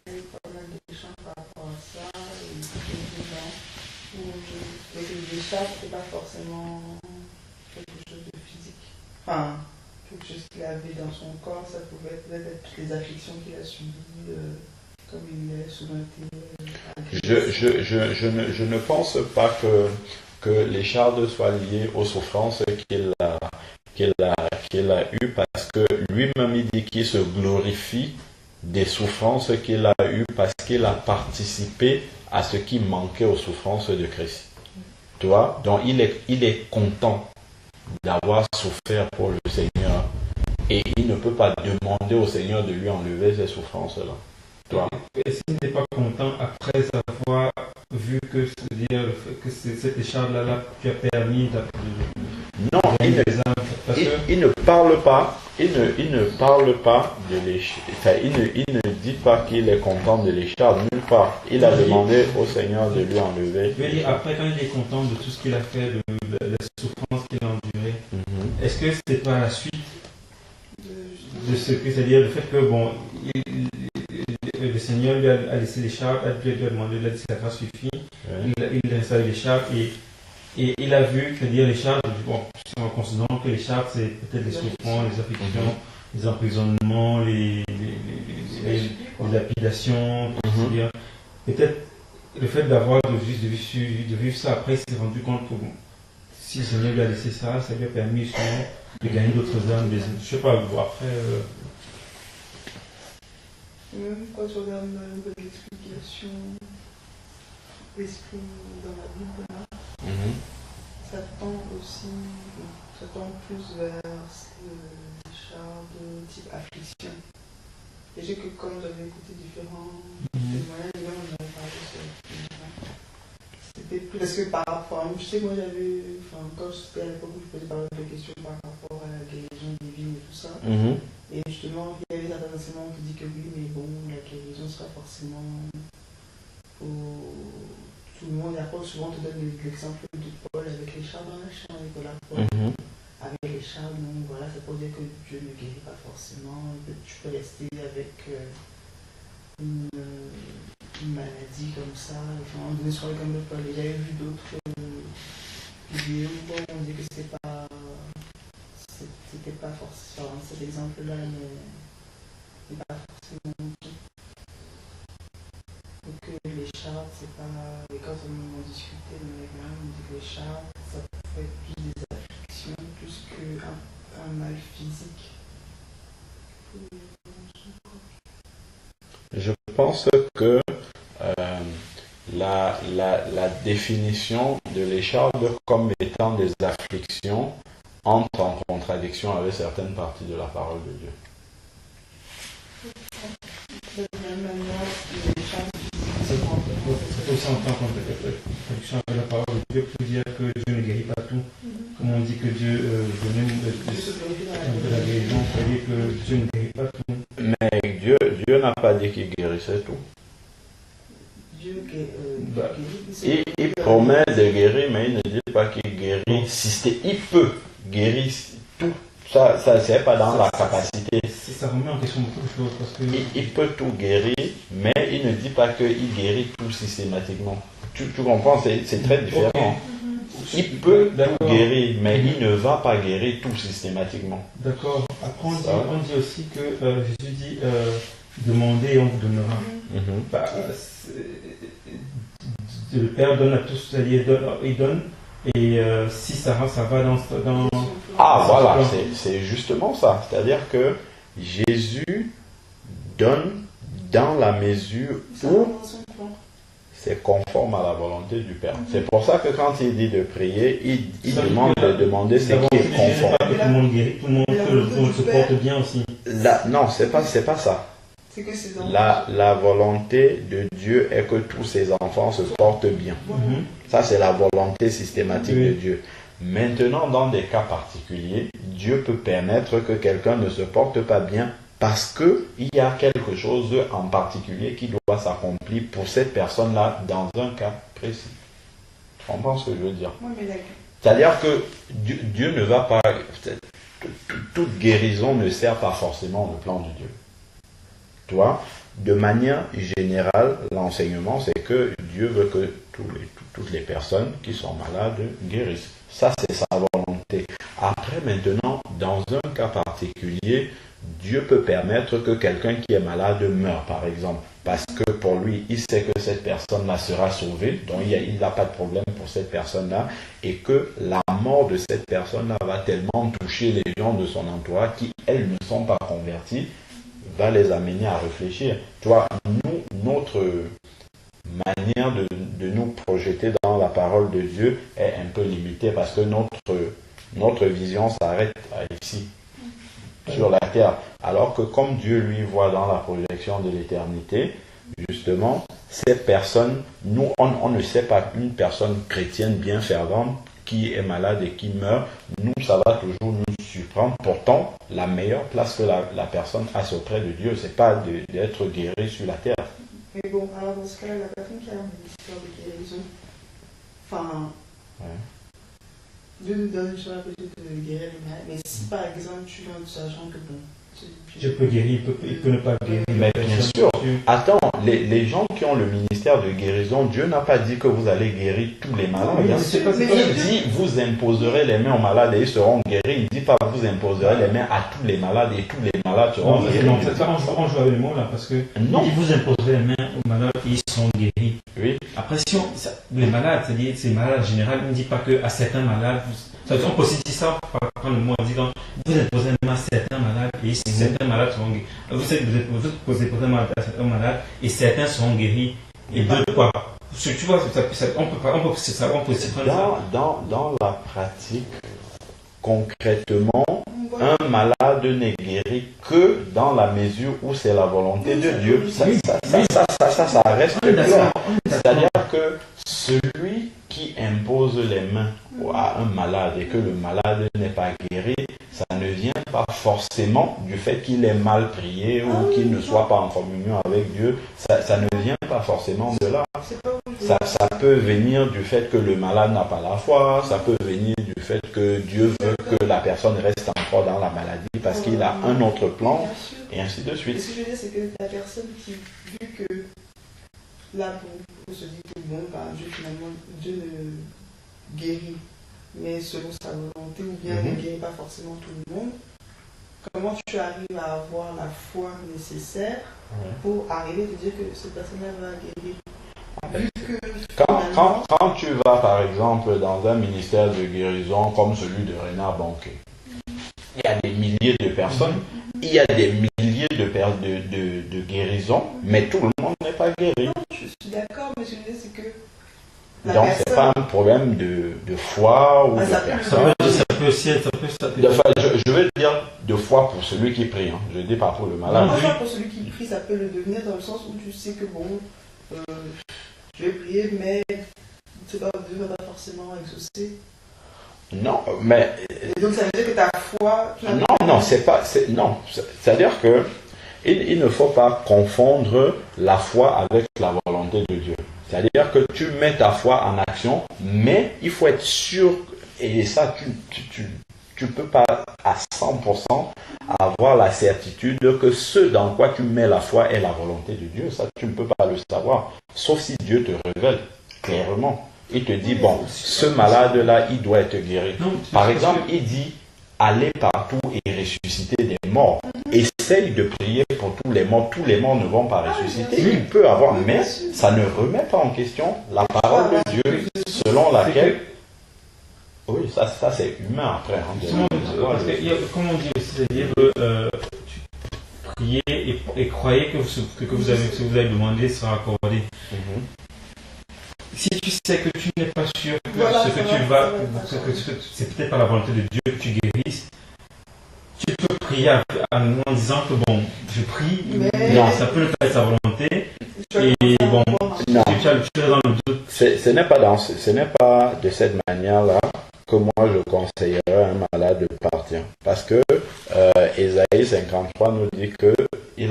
il y a eu pas mal d'échanges par rapport à ça. Et l'écharde, c'est pas forcément quelque chose de physique. Enfin, quelque chose qu'il avait dans son corps, ça pouvait peut-être être toutes les afflictions qu'il a subies. Comme il est souvent été je ne pense pas que l'écharde soit liée aux souffrances qu'il a eues, parce que lui-même il dit qu'il se glorifie des souffrances qu'il a eues parce qu'il a participé à ce qui manquait aux souffrances de Christ. Tu vois? Donc il est content d'avoir souffert pour le Seigneur et il ne peut pas demander au Seigneur de lui enlever ces souffrances-là. Et s'il n'est pas content après avoir vu que, que cette écharde-là qui a permis non, il ne parle pas, il ne parle pas de l'écharde, enfin, il ne dit pas qu'il est content de l'écharde, nulle part. Il a demandé au Seigneur de lui enlever. Je veux dire, après, quand il est content de tout ce qu'il a fait, de la souffrance qu'il a endurée, est-ce que c'est pas la suite de ce que, c'est-à-dire le fait que, bon, le Seigneur lui a laissé l'écharpe, lui a demandé, il a dit, la grâce suffit, il a installé l'écharpe et il a vu, c'est-à-dire l'écharpe, bon, en considérant que l'écharpe, c'est peut-être les souffrances, les afflictions, les emprisonnements, les lapidations, c'est-à-dire, peut-être le fait d'avoir de vivre ça après, il s'est rendu compte que bon, si le Seigneur lui a laissé ça, ça lui a permis justement de gagner d'autres âmes, je sais pas, après... Même quand tu regardes un peu l'explication l'esprit dans la Bible, là, ça tend aussi, ça tend plus vers les chars de type affliction. Et j'ai que comme j'avais écouté différents témoignages, les gens m'avaient parlé de ça. C'était plus parce que par rapport à, je sais que moi j'avais, enfin quand j'étais à l'époque où je posais pas mal de questions par rapport à la guérison divine et tout ça. Et justement, il y avait certains enseignements qui disent que oui, mais bon, la guérison sera forcément pour tout le monde. Et après, souvent, on te donne l'exemple de Paul avec les chars dans la chambre, Nicolas Paul. Avec les chars, donc voilà, c'est pour dire que Dieu ne guérit pas forcément, que tu peux rester avec une maladie comme ça. Enfin, on donnait sur l'exemple de Paul. Et j'avais vu d'autres Guillaume, on dit que c'était pas forcément, cet exemple-là n'est pas forcément tout. Donc les chars, c'est pas. Et quand on discutait dans les gars, on dit que les chars, ça peut être plus des afflictions, plus qu'un mal physique. Je pense que la définition de l'écharpe comme étant des afflictions entre en contradiction avec certaines parties de la parole de Dieu. De la même manière, les chars, C'est aussi en tant qu'introduction avec la parole de Dieu pour dire que Dieu ne guérit pas tout. Comme on dit que Dieu donne de la guérison, c'est-à-dire que Dieu ne guérit pas tout. Mais Dieu n'a pas dit qu'il guérissait tout. Dieu guérit. Il promet de guérir, mais il ne dit pas qu'il guérit. Il peut guérir tout. Ça c'est pas dans la capacité. Ça remet en question beaucoup de choses. Parce que il peut tout guérir, mais il ne dit pas qu'il guérit tout systématiquement. Tu comprends, c'est très différent. Okay. Il peut tout guérir, mais il ne va pas guérir tout systématiquement. D'accord. Après, on dit aussi que Jésus dit demandez et on vous donnera. Bah, le Père donne à tous, c'est-à-dire il donne, et si ça va dans ah voilà, c'est justement ça. C'est-à-dire que Jésus donne dans la mesure où c'est conforme à la volonté du Père. C'est pour ça que quand il dit de prier, il demande de demander ce qui est conforme. Tout le monde guérit, tout le monde se porte bien aussi. Non, c'est pas ça. La volonté de Dieu est que tous ses enfants se portent bien. Ça, c'est la volonté systématique de Dieu. Maintenant, dans des cas particuliers, Dieu peut permettre que quelqu'un ne se porte pas bien parce qu'il y a quelque chose en particulier qui doit s'accomplir pour cette personne-là dans un cas précis. Tu comprends ce que je veux dire? C'est-à-dire que Dieu ne va pas... Toute guérison ne sert pas forcément le plan de Dieu. Tu vois, de manière générale, l'enseignement, c'est que Dieu veut que toutes les personnes qui sont malades guérissent. Ça, c'est sa volonté. Après, maintenant, dans un cas particulier, Dieu peut permettre que quelqu'un qui est malade meure, par exemple. Parce que pour lui, il sait que cette personne-là sera sauvée, donc il n'a pas de problème pour cette personne-là, et que la mort de cette personne-là va tellement toucher les gens de son entourage qui, elles, ne sont pas converties, va les amener à réfléchir. Tu vois, notre manière de nous projeter dans la parole de Dieu est un peu limitée parce que notre vision s'arrête ici, sur la terre. Alors que comme Dieu lui voit dans la projection de l'éternité, justement, ces personnes, nous, on ne sait pas une personne chrétienne bien fervente qui est malade et qui meurt, nous, ça va toujours nous surprendre. Pourtant, la meilleure place que la personne a auprès de Dieu, c'est pas d'être guéri sur la terre. Mais bon, alors dans ce cas-là, la personne qui a un ministère de guérison, enfin, Dieu nous donne sur la possibilité de guérir les malades, mais si par exemple tu viens de sachant que bon, je peux guérir, il peut ne pas guérir. Mais bien sûr, attends, les gens qui ont le ministère de guérison, Dieu n'a pas dit que vous allez guérir tous les malades. Il dit, vous imposerez les mains aux malades et ils seront guéris. Il ne dit pas, vous imposerez les mains à tous les malades et tous les malades seront guéris. Non, on joue avec le mot là, parce que il vous imposerez les mains aux malades et ils seront guéris. Oui. Après, si les malades, c'est-à-dire ces malades en général, il ne dit pas qu'à certains malades, on peut aussi dire ça par le mot en disant, vous imposez les mains à certains malades et certains malades seront guéris. Vous posez les mains à certains malades et certains seront guéris. Et de quoi? Tu vois, on peut aussi prendre ça. Dans la pratique, concrètement, un malade n'est guéri que dans la mesure où c'est la volonté de Dieu. Ça reste clair. C'est-à-dire que celui qui impose les mains à un malade et que le malade n'est pas guéri, ça ne vient pas forcément du fait qu'il ait mal prié ou qu'il ne soit pas en communion avec Dieu. Ça ne vient pas forcément de là. Ça peut venir du fait que le malade n'a pas la foi, ça peut venir du fait que Dieu veut que la personne reste encore dans la maladie parce qu'il a un autre plan, et ainsi de suite. Ce que je veux dire, c'est que la personne qui, vu que là, pour se dire que bon, Dieu finalement, Dieu ne guérit mais selon sa volonté, ou bien ne guérit pas forcément tout le monde. Comment tu arrives à avoir la foi nécessaire pour arriver à te dire que cette personne-là va guérir? Vu que quand tu vas par exemple dans un ministère de guérison comme celui de Renard Banquet, il y a des milliers de personnes, il y a des milliers de guérisons, mais tout le monde n'est pas guéri. Non, je suis d'accord, mais je veux dire, c'est que donc c'est pas un problème de foi ou de personne. Ça peut aussi être... Je veux dire de foi pour celui qui prie, hein. Je dis pas pour le malade. Moi, pour celui qui prie, ça peut le devenir dans le sens où tu sais que bon, je vais prier, mais Dieu ne va pas forcément exaucer. Non, mais... Et donc ça veut dire que ta foi... Non, c'est pas... Non, c'est-à-dire que il ne faut pas confondre la foi avec la volonté de Dieu. C'est-à-dire que tu mets ta foi en action, mais il faut être sûr, et ça, tu peux pas à 100% avoir la certitude que ce dans quoi tu mets la foi est la volonté de Dieu. Ça, tu ne peux pas le savoir, sauf si Dieu te révèle clairement. Il te dit, bon, ce malade-là, il doit être guéri. Par exemple, il dit, allez partout et ressusciter des morts. Essaye de prier pour tous les morts ne vont pas ressusciter. Il peut avoir, mais ça ne remet pas en question la parole de Dieu, selon laquelle... Oui, ça c'est humain après. Parce que, comme on dit aussi, c'est-à-dire que priez et croyez que ce que vous avez demandé sera accordé. Si tu sais que tu n'es pas sûr que ce que tu vas, c'est peut-être pas la volonté de Dieu que tu guérisses, tu peux prier en disant que bon, je prie, mais ça peut ne pas être sa volonté, et bon, tu es dans le doute. Ce n'est pas de cette manière-là que moi je conseillerais à un malade de partir. Parce que Ésaïe 53 nous dit que il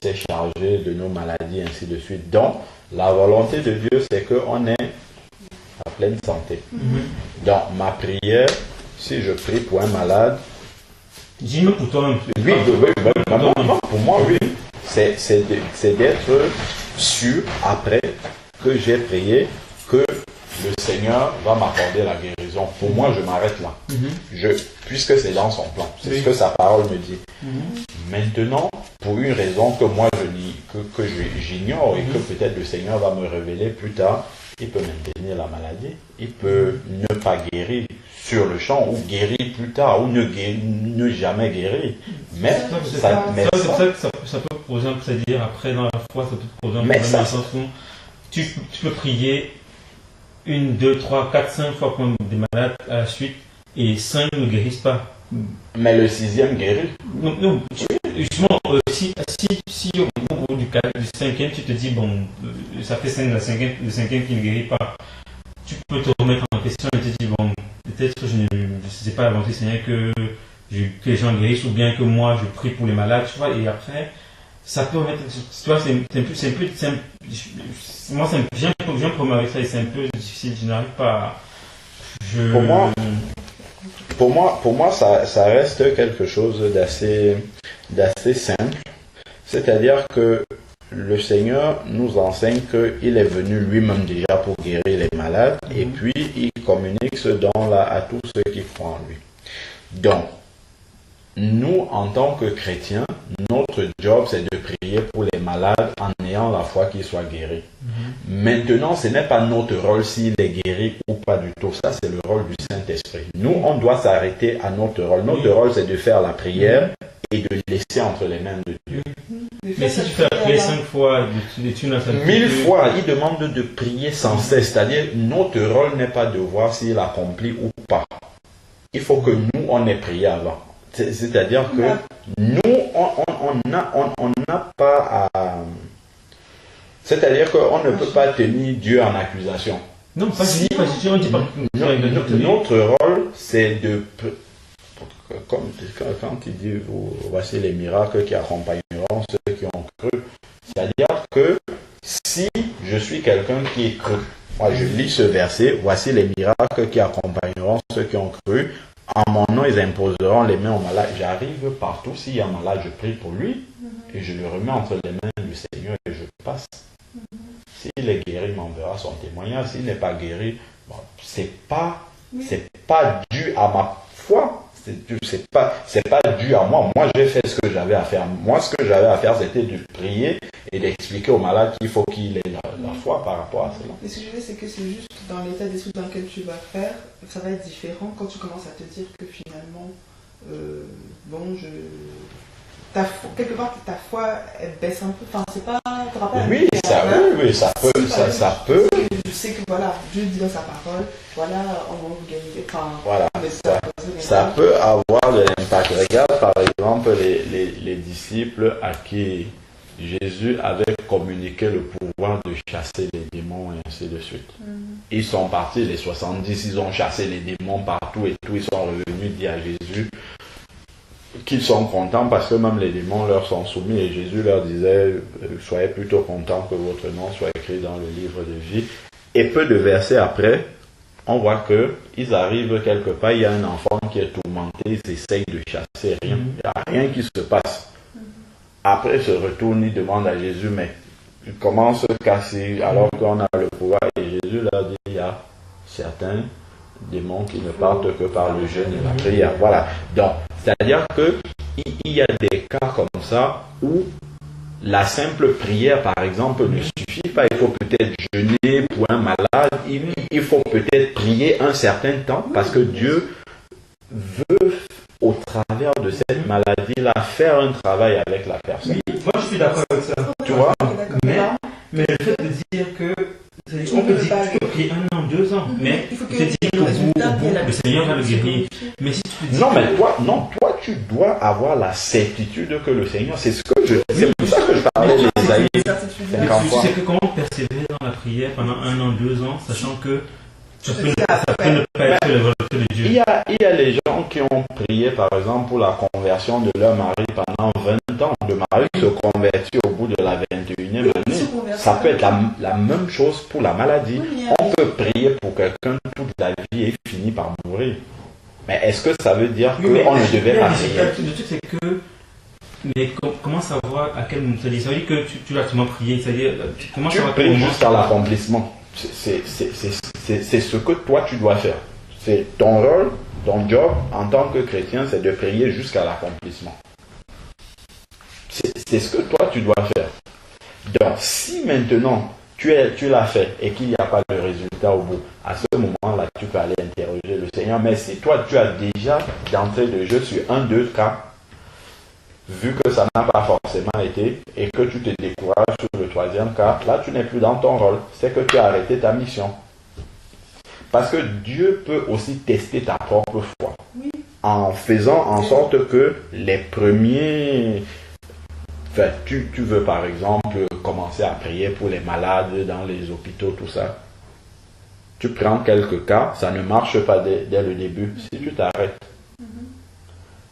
s'est chargé de nos maladies, ainsi de suite. Donc, la volonté de Dieu, c'est qu'on est à pleine santé. Donc, ma prière, si je prie pour un malade... Dis-moi pour toi un peu. Oui, pour moi, oui. C'est d'être sûr, après que j'ai prié, que le Seigneur va m'accorder la guérison. Pour moi, je m'arrête là. Puisque c'est dans son plan. C'est ce que sa parole me dit. Maintenant, pour une raison que moi j'ignore et que peut-être le Seigneur va me révéler plus tard, il peut maintenir la maladie. Il peut ne pas guérir sur le champ ou guérir plus tard ou ne jamais guérir. Mais ça peut poser un, c'est-à-dire après dans la foi, ça peut poser un problème dans le sens où tu peux prier 1, 2, 3, 4, 5 fois pour des malades à la suite et 5 ne guérissent pas. Mais le 6e guérit. Non, justement, si au bout du 5e, tu te dis, bon, ça fait 5, le 5e qui ne guérit pas, tu peux te remettre en question et te dire, bon, peut-être que je ne sais pas la volonté du Seigneur que les gens guérissent ou bien que moi je prie pour les malades, tu vois, et après, ça peut remettre, tu vois, moi, j'ai un problème avec ça et c'est un peu difficile, je n'arrive pas à... Pour moi, ça reste quelque chose d'assez simple. C'est-à-dire que le Seigneur nous enseigne qu'il est venu lui-même déjà pour guérir les malades et puis il communique ce don-là à tous ceux qui croient en lui. Donc, nous, en tant que chrétiens, notre job, c'est de prier pour les malades en ayant la foi qu'ils soient guéris. Maintenant, ce n'est pas notre rôle s'il est guéri ou pas du tout. Ça, c'est le rôle du Saint-Esprit. Nous, on doit s'arrêter à notre rôle. Notre rôle, c'est de faire la prière et de laisser entre les mains de Dieu. Mais si tu fais la prière 5 fois, tu n'as pas 1000 fois, il demande de prier sans cesse. C'est-à-dire, notre rôle n'est pas de voir s'il accomplit ou pas. Il faut que nous, on ait prié avant. C'est-à-dire que nous, on n'a pas à... C'est-à-dire qu'on ne peut pas tenir Dieu en accusation. Non, pas si, on dit pas. Notre rôle, c'est de... Quand il dit, voici les miracles qui accompagneront ceux qui ont cru. C'est-à-dire que si je suis quelqu'un qui est cru, moi je lis ce verset, voici les miracles qui accompagneront ceux qui ont cru. En mon nom, ils imposeront les mains aux malades. J'arrive partout. S'il y a un malade, je prie pour lui et je le remets entre les mains du Seigneur et je passe. S'il est guéri, il m'enverra son témoignage. S'il n'est pas guéri, bon, c'est pas Oui. C'est pas dû à ma foi. C'est pas dû à moi. Moi, j'ai fait ce que j'avais à faire. Moi, ce que j'avais à faire, c'était de prier et d'expliquer au malade qu'il faut qu'il ait la foi par rapport à cela. Mais ce que je veux dire, c'est que c'est juste dans l'état d'esprit dans lequel tu vas faire, ça va être différent quand tu commences à te dire que finalement, quelque part, ta foi, elle baisse un peu. Enfin, c'est pas... Oui, ça peut. Je sais que voilà, Dieu dit dans sa parole, voilà, on va vous gagner. Enfin, voilà, ça peut avoir de l'impact. Regarde par exemple les disciples à qui Jésus avait communiqué le pouvoir de chasser les démons et ainsi de suite. Ils sont partis, les 70, ils ont chassé les démons partout et tout. Ils sont revenus dire à Jésus qu'ils sont contents parce que même les démons leur sont soumis et Jésus leur disait soyez plutôt contents que votre nom soit écrit dans le livre de vie. Et peu de versets après, on voit que ils arrivent quelque part, il y a un enfant qui est tourmenté, ils essayent de chasser, rien, il n'y a rien qui se passe. Après, ils se retournent, ils demandent à Jésus, mais comment se casser alors qu'on a le pouvoir? Et Jésus leur dit, il y a certains démons qui ne partent que par le jeûne et la prière. Voilà. Donc, c'est-à-dire qu'il y a des cas comme ça où la simple prière, par exemple, ne suffit pas. Il faut peut-être jeûner pour un malade. Il faut peut-être prier un certain temps parce que Dieu veut, au travers de cette maladie-là, faire un travail avec la personne. Oui, moi je suis d'accord avec ça. Tu vois? Mais le fait de dire que on peut dire que tu peux prier 1 an, 2 ans, mais il faut que te dire qu'au bout, le Seigneur va le guérir. Mais si tu te dis non, mais toi, tu dois avoir la certitude que le Seigneur, c'est ce que c'est pour ça que je parlais d'Ésaïe. Tu sais que comment persévérer dans la prière pendant 1 an, 2 ans, sachant que ça peut ne pas être la volonté de Dieu. Il y a les gens qui ont prié, par exemple, pour la conversion de leur mari pendant 20 ans. Le mari se convertit au bout de la 21e année. Ça peut être la même chose pour la maladie. On peut prier pour quelqu'un toute la vie et finir par mourir. Mais est-ce que ça veut dire qu'on ne devait pas prier? Le truc, c'est que. Mais comment savoir à quel moment? C'est-à-dire, ça veut dire que tu vas absolument prier. C'est-à-dire, comment tu savoir pries jusqu'à l'accomplissement. C'est ce que toi tu dois faire. C'est ton rôle, ton job en tant que chrétien, c'est de prier jusqu'à l'accomplissement. C'est ce que toi tu dois faire. Donc, si maintenant tu l'as fait et qu'il n'y a pas de résultat au bout, à ce moment-là, tu peux aller interroger le Seigneur. Mais si toi tu as déjà d'entrée de jeu sur 1-2 cas, vu que ça n'a pas forcément été, et que tu te décourages sur le 3e cas, là tu n'es plus dans ton rôle. C'est que tu as arrêté ta mission. Parce que Dieu peut aussi tester ta propre foi. Oui. En faisant en sorte que les premiers... Enfin, tu veux par exemple commencer à prier pour les malades dans les hôpitaux, tout ça. Tu prends quelques cas, ça ne marche pas dès le début. Si tu t'arrêtes,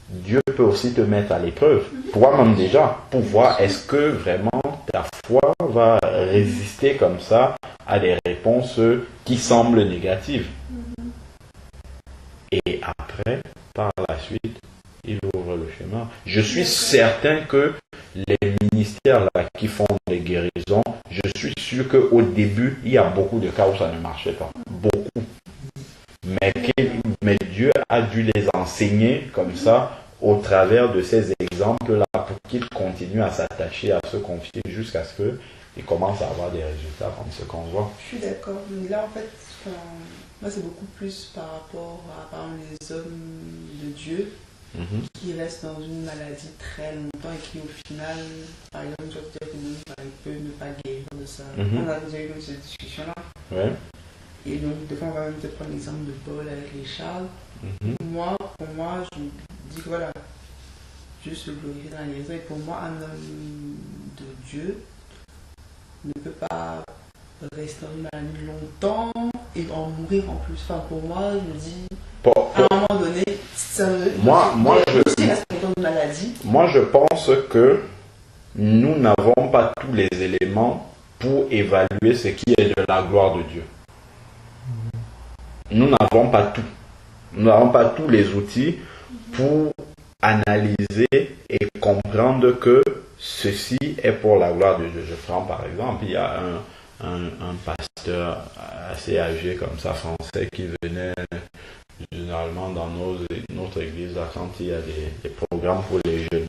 Dieu peut aussi te mettre à l'épreuve, toi-même déjà, pour voir est-ce que vraiment ta foi va résister comme ça à des réponses qui semblent négatives. Et après, par la suite, il ouvre le chemin. Je suis certain que les ministères là qui font des guérisons, je suis sûr qu'au début, il y a beaucoup de cas où ça ne marchait pas. Beaucoup. Mais Dieu a dû les enseigner comme ça au travers de ces exemples-là pour qu'ils continuent à s'attacher, à se confier jusqu'à ce qu'ils commencent à avoir des résultats comme ce qu'on voit. Je suis d'accord. Mais là, en fait, moi, c'est beaucoup plus par rapport à par exemple, les hommes de Dieu qui restent dans une maladie très longtemps et qui, au final, par exemple, tu vas dire qu'il peut ne pas guérir de ça. On a déjà eu cette discussion-là. Ouais. Et donc, des fois, on va même te prendre l'exemple de Paul avec les Charles. Pour moi, je dis que voilà, Dieu se glorifie dans la guérison. Et pour moi, un homme de Dieu ne peut pas rester en une maladie longtemps et en mourir en plus. Enfin, pour moi, je me dis, à un moment donné, ça moi, je pense que nous n'avons pas tous les éléments pour évaluer ce qui est de la gloire de Dieu. Nous n'avons pas tout. Nous n'avons pas tous les outils pour analyser et comprendre que ceci est pour la gloire de Dieu. Je prends par exemple, il y a un pasteur assez âgé comme ça, français, qui venait généralement dans notre église, là, quand il y a des programmes pour les jeunes,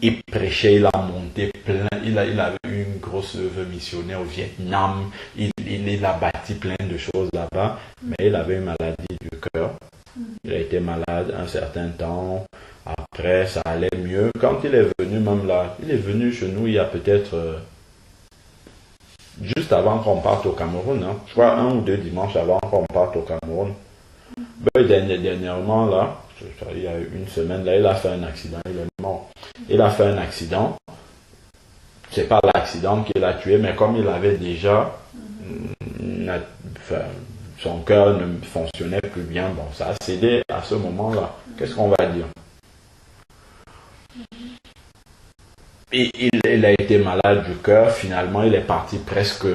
il prêchait, il a monté plein, il avait eu une grosse œuvre missionnaire au Vietnam, il a bâti plein de choses là-bas, mais il avait une maladie du cœur. Il a été malade un certain temps, après ça allait mieux. Quand il est venu même là, il est venu chez nous il y a peut-être juste avant qu'on parte au Cameroun, hein. Je crois 1 ou 2 dimanches avant qu'on parte au Cameroun. Ben, dernièrement là, il y a une semaine là, il a fait un accident, il est mort. Il a fait un accident. C'est pas l'accident qui l'a tué, mais comme il avait déjà, son cœur ne fonctionnait plus bien, bon, ça a cédé à ce moment-là. Qu'est-ce qu'on va dire? Et il a été malade du cœur, finalement il est parti presque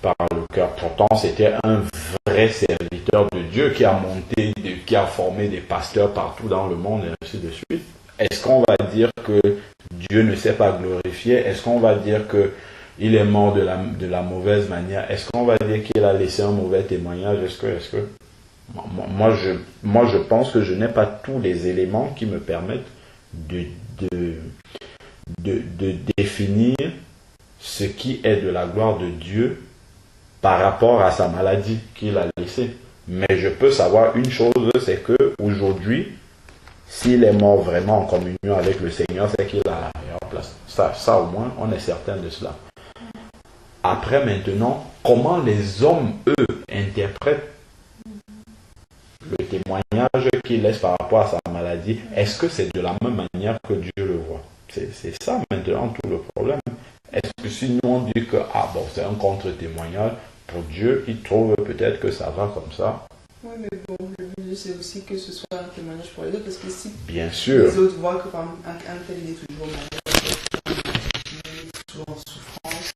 par le cœur. Pourtant c'était un vrai serviteur de Dieu qui a monté, qui a formé des pasteurs partout dans le monde et ainsi de suite. Est-ce qu'on va dire que Dieu ne s'est pas glorifié? Est-ce qu'on va dire qu'il est mort de la mauvaise manière? Est-ce qu'on va dire qu'il a laissé un mauvais témoignage? Est-ce que moi je pense que je n'ai pas tous les éléments qui me permettent de définir ce qui est de la gloire de Dieu par rapport à sa maladie qu'il a laissée. Mais je peux savoir une chose, c'est que aujourd'hui, s'il est mort vraiment en communion avec le Seigneur, c'est qu'il a la meilleure place. Ça au moins, on est certain de cela. Après maintenant, comment les hommes, eux, interprètent le témoignage qu'il laisse par rapport à sa maladie, est-ce que c'est de la même manière que Dieu le voit? C'est ça maintenant tout le problème. Est-ce que si nous on dit que c'est un contre-témoignage, pour Dieu, il trouve peut-être que ça va comme ça? Oui, mais bon, le but c'est aussi que ce soit un témoignage pour les autres, parce que si bien sûr, les autres voient que par exemple, un tel il est toujours malade, il est toujours en souffrance,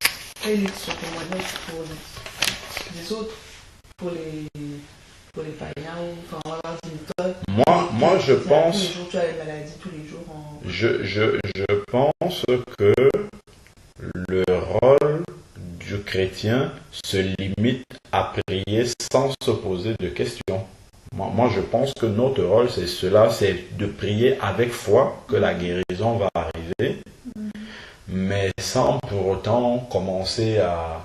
et il est son témoignage pour les autres, pour les païens, enfin on va leur dire, moi je pense, tous les jours tu as les maladies, tous les jours je pense que le rôle du chrétien se limite à prier sans se poser de questions. Moi, je pense que notre rôle, c'est cela, c'est de prier avec foi que la guérison va arriver, mais sans pour autant commencer à...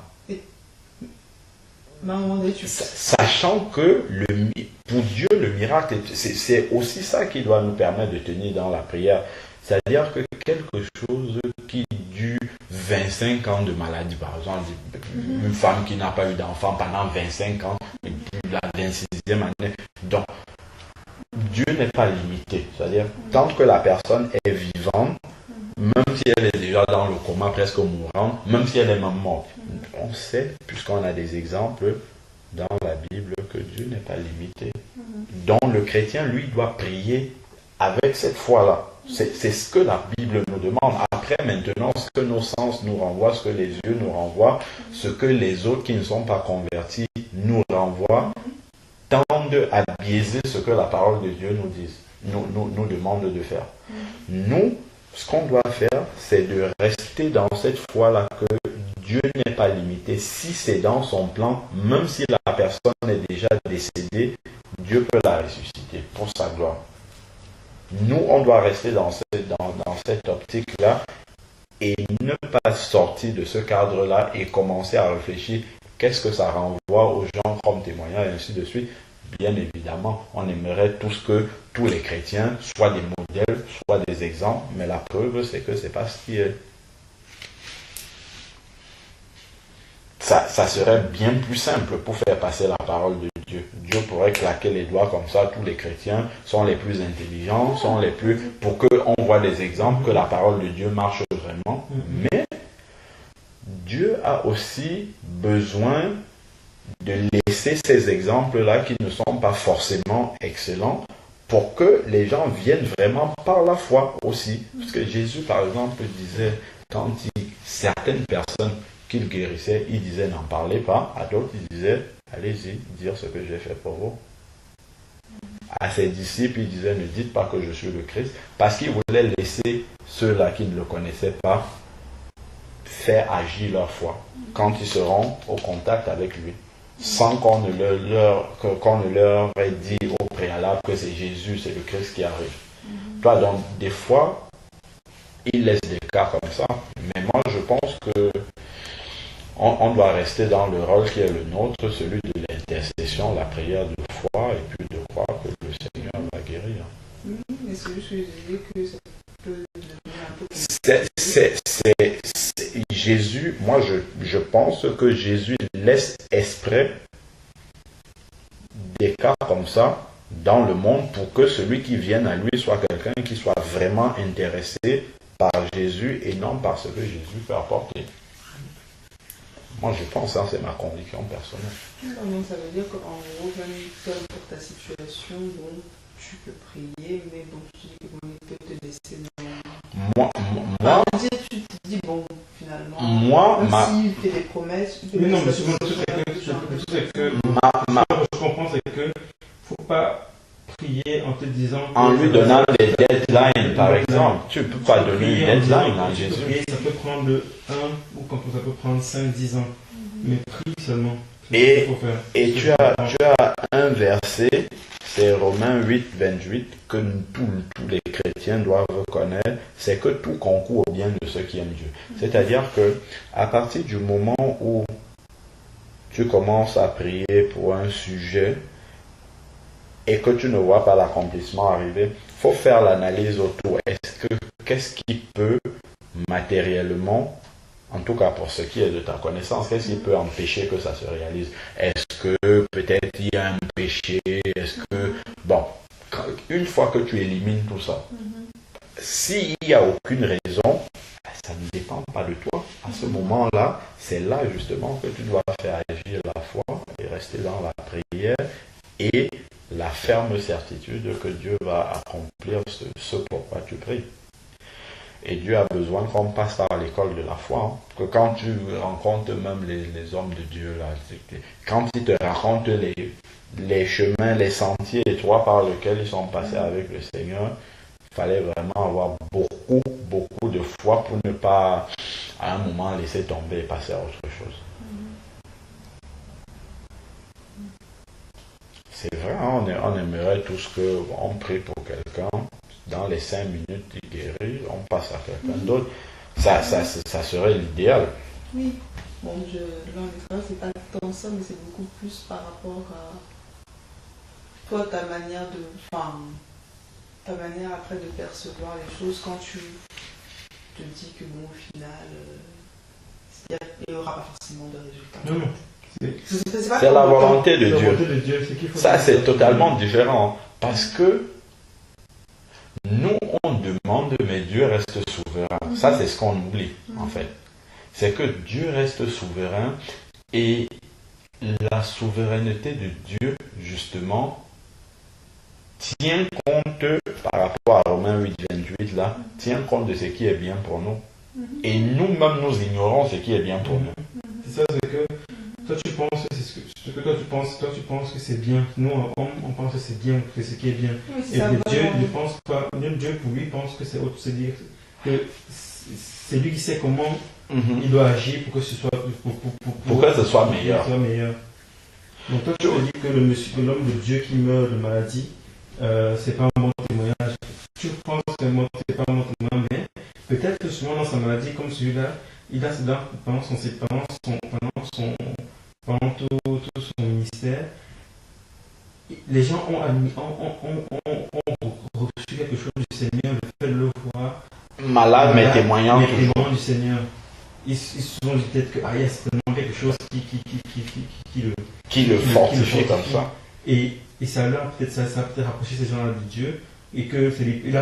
Sachant que pour Dieu, le miracle, c'est aussi ça qui doit nous permettre de tenir dans la prière. C'est-à-dire que quelque chose qui dure 25 ans de maladie, par exemple, une femme qui n'a pas eu d'enfant pendant 25 ans, et puis la 26e année. Donc, Dieu n'est pas limité. C'est-à-dire, tant que la personne est vivante, même si elle est déjà dans le coma presque mourante, même si elle est même morte, on sait, puisqu'on a des exemples dans la Bible, que Dieu n'est pas limité. Donc, le chrétien, lui, doit prier avec cette foi-là. C'est ce que la Bible nous demande. Après, maintenant, ce que nos sens nous renvoient, ce que les yeux nous renvoient, ce que les autres qui ne sont pas convertis nous renvoient, tendent à biaiser ce que la parole de Dieu nous demande de faire. Nous, ce qu'on doit faire, c'est de rester dans cette foi-là que Dieu n'est pas limité. Si c'est dans son plan, même si la personne est déjà décédée, Dieu peut la ressusciter pour sa gloire. Nous, on doit rester dans cette optique-là et ne pas sortir de ce cadre-là et commencer à réfléchir qu'est-ce que ça renvoie aux gens comme témoignage et ainsi de suite. Bien évidemment, on aimerait tous que tous les chrétiens soient des modèles, soient des exemples, mais la preuve, c'est que c'est pas ce qui est. Ça serait bien plus simple pour faire passer la parole de Dieu. Dieu pourrait claquer les doigts comme ça, tous les chrétiens sont les plus intelligents, sont les plus... pour qu'on voit des exemples, que la parole de Dieu marche vraiment. Mais Dieu a aussi besoin de laisser ces exemples-là qui ne sont pas forcément excellents pour que les gens viennent vraiment par la foi aussi. Parce que Jésus, par exemple, disait, quand certaines personnes qu'il guérissait, il disait n'en parlez pas, à d'autres il disait allez-y, dire ce que j'ai fait pour vous. À ses disciples, il disait ne dites pas que je suis le Christ, parce qu'il voulait laisser ceux-là qui ne le connaissaient pas faire agir leur foi quand ils seront au contact avec lui. sans qu'on ne leur ait dit au préalable que c'est Jésus, c'est le Christ qui arrive. Toi, donc, des fois, ils laissent des cas comme ça, mais moi, je pense que on doit rester dans le rôle qui est le nôtre, celui de l'intercession, la prière de foi, et puis de croire que le Seigneur va guérir. Oui, mais c'est juste que je disais que ça peut devenir un peu... Jésus, moi je pense que Jésus laisse exprès des cas comme ça dans le monde pour que celui qui vienne à lui soit quelqu'un qui soit vraiment intéressé par Jésus et non par ce que Jésus peut apporter. Moi je pense, hein, c'est ma conviction personnelle. Donc ça veut dire qu'en gros, même comme pour ta situation, bon, tu peux prier, mais bon, tu dis que bon, il peut te laisser moi, tu te dis, bon, finalement, moi, s'il fait des promesses, mais non, mais souvent, le truc c'est que je comprends, c'est que faut pas prier en te disant en lui donnant des deadlines, par exemple. Tu ne peux pas donner une deadline à Jésus. Ça peut prendre 1 ou ça peut prendre 5-10 ans. Mais prie seulement. Et tu as un verset, c'est Romains 8:28, que tous les chrétiens doivent connaître, c'est que tout concourt au bien de ceux qui aiment Dieu. C'est-à-dire que à partir du moment où tu commences à prier pour un sujet et que tu ne vois pas l'accomplissement arriver, il faut faire l'analyse autour. Qu'est-ce qui peut matériellement, en tout cas pour ce qui est de ta connaissance, qu'est-ce qui peut empêcher que ça se réalise? Est-ce que peut-être il y a un péché? Est-ce que... Bon, une fois que tu élimines tout ça, s'il n'y a aucune raison, ça ne dépend pas de toi. À ce moment-là, c'est là justement que tu dois faire agir la foi et rester dans la prière et la ferme certitude que Dieu va accomplir ce pourquoi tu pries. Et Dieu a besoin qu'on passe par l'école de la foi. Hein. Que quand tu rencontres même les hommes de Dieu, là, quand ils te racontent les chemins, les sentiers étroits par lesquels ils sont passés avec le Seigneur, il fallait vraiment avoir beaucoup de foi pour ne pas, à un moment, laisser tomber et passer à autre chose. C'est vrai, hein, on aimerait tous qu'on prie pour quelqu'un. Dans les 5 minutes, il guérit, on passe à quelqu'un d'autre. Ça serait l'idéal. Oui. Bon, là, c'est pas tant ça, mais c'est beaucoup plus par rapport à toi, ta manière après de percevoir les choses quand tu te dis que bon, au final, il n'y aura pas forcément de résultat. Non. C'est la volonté de Dieu. Ça, c'est totalement différent. Parce que nous, on demande, mais Dieu reste souverain. Ça, c'est ce qu'on oublie, en fait. C'est que Dieu reste souverain et la souveraineté de Dieu, justement, tient compte, par rapport à Romains 8:28, là, tient compte de ce qui est bien pour nous. Et nous-mêmes, nous ignorons ce qui est bien pour nous. C'est ça, c'est que toi, tu penses que c'est ce que toi, tu penses que c'est bien. Nous, on pense que c'est bien, que c'est ce qui est bien. Oui, et Dieu ne pense pas, Dieu pour lui pense que c'est autre, c'est-à-dire que c'est lui qui sait comment il doit agir pour que ce soit, pour que ce soit meilleur. Donc toi, tu te dis que l'homme de Dieu qui meurt de maladie, c'est pas un bon témoignage. Tu penses que c'est pas un bon témoignage, mais peut-être que souvent dans sa maladie, comme celui-là, il a cela pendant tout son ministère, les gens ont reçu quelque chose du Seigneur, le fait de le voir malade, mais témoignant du Seigneur. Ils se sont dit peut-être que il y a certainement quelque chose qui le fortifie comme ça. Et ça a peut-être rapproché ces gens-là de Dieu, et que il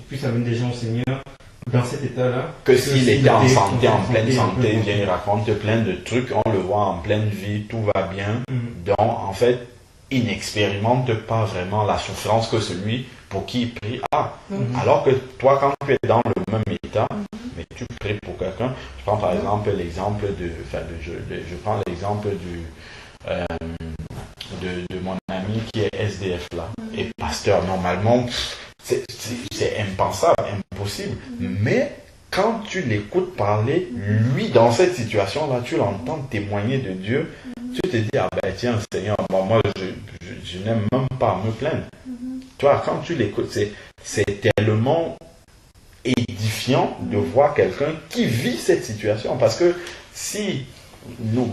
puisse amener des gens au Seigneur dans cet état-là. Que s'il était en santé, en pleine santé, il vient, il raconte plein de trucs, on le voit en pleine vie, tout va bien. Donc, en fait, il n'expérimente pas vraiment la souffrance que celui pour qui il prie a. Alors que toi, quand tu es dans le même état, mais tu pries pour quelqu'un, je prends par exemple l'exemple je prends l'exemple de mon ami qui est SDF là, et pasteur. Normalement, c'est impensable, impossible. Mais quand tu l'écoutes parler, lui, dans cette situation-là, tu l'entends témoigner de Dieu, tu te dis, ah ben tiens, Seigneur, moi je n'aime même pas me plaindre. Tu vois, quand tu l'écoutes, c'est tellement édifiant de voir quelqu'un qui vit cette situation. Parce que si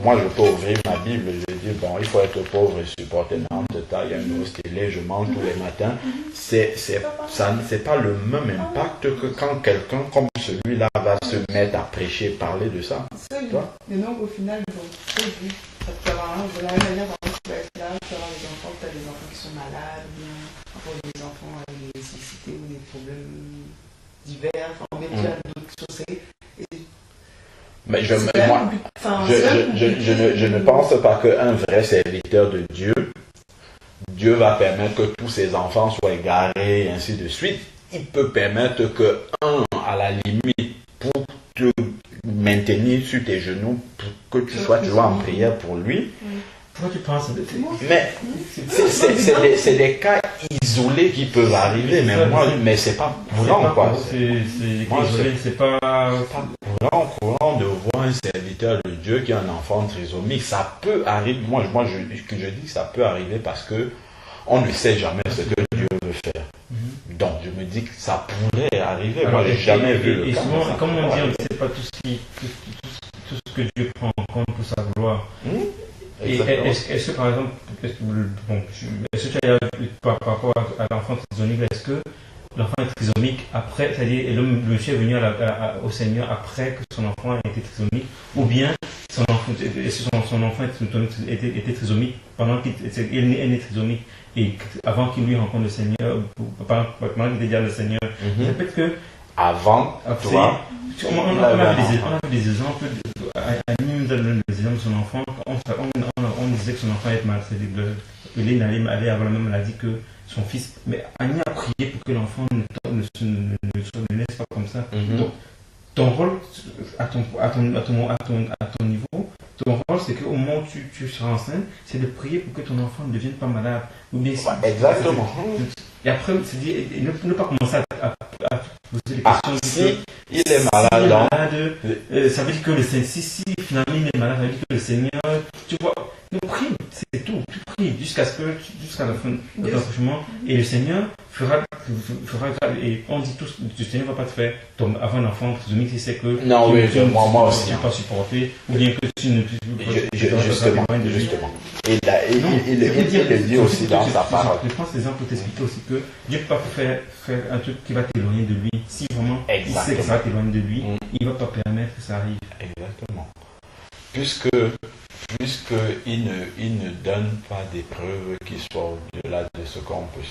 moi je peux ouvrir ma Bible et je dis, bon, il faut être pauvre et supporter il y a une grosse télé, je mange tous les matins. C'est pas le même impact que quand quelqu'un comme celui-là va se mettre à prêcher, parler de ça. Mais donc au final, ça peut avoir de la même manière dans tu vas être là, tu vas avoir des enfants, tu as des enfants qui sont malades, ou bien encore des enfants avec des nécessités ou des problèmes divers, enfin, mais tu as d'autres choses. Mais je ne pense pas qu'un vrai serviteur de Dieu va permettre que tous ses enfants soient égarés et ainsi de suite. Il peut permettre que à la limite, pour te maintenir sur tes genoux, pour que tu sois toujours en prière pour lui. Pourquoi tu penses? Mais c'est des cas isolés qui peuvent arriver, mais c'est pas courant, quoi. C'est pas courant de voir un serviteur de Dieu qui a un enfant trisomique. Ça peut arriver. Moi, je dis que ça peut arriver parce que on ne sait jamais ce que Dieu veut faire. Donc, je me dis que ça pourrait arriver. Alors, moi, j'ai jamais vu le cas. Souvent, comme on dit, on ne sait pas tout ce que Dieu prend en compte pour sa gloire. Et est-ce que par exemple, est-ce que tu as par rapport à l'enfant trisomique, est-ce que l'enfant est trisomique après, c'est-à-dire le monsieur est venu au Seigneur après que son enfant a été trisomique, ou bien son enfant était trisomique pendant qu'il est né trisomique et avant qu'il lui rencontre le Seigneur, pendant qu'il était déjà le Seigneur. Peut-être que avant, toi, on a vu des exemples, Annie nous a donné des exemples de son enfant. On disait que son enfant était malade, il allait avoir la même maladie que son fils. Mais Annie a prié pour que l'enfant ne naisse pas comme ça. Donc, ton rôle, à ton niveau, ton rôle, c'est qu'au moment où tu seras enceinte, c'est de prier pour que ton enfant ne devienne pas malade. Ou bien, exactement. Et après, c'est dire, ne pas commencer à poser des questions. Si il est malade, ça veut dire que si finalement il est malade, ça veut dire que le Seigneur, tu vois, nous prie, c'est tout, tu pries jusqu'à la fin de ton accouchement, et le Seigneur fera, et on dit tous, le Seigneur ne va pas te faire avoir un enfant trisomique si c'est que non, oui, moi aussi. Tu ne peux pas supporter, ou bien que tu ne peux justement. Et il le dit aussi dans sa parole. Je pense que les gens peuvent t'expliquer aussi que Dieu ne peut pas faire un truc qui va t'éloigner de lui. Si vraiment il sait que ça va t'éloigner de lui, il ne va pas permettre que ça arrive. Exactement. Puisque il ne donne pas des preuves qui soient au-delà de ce qu'on peut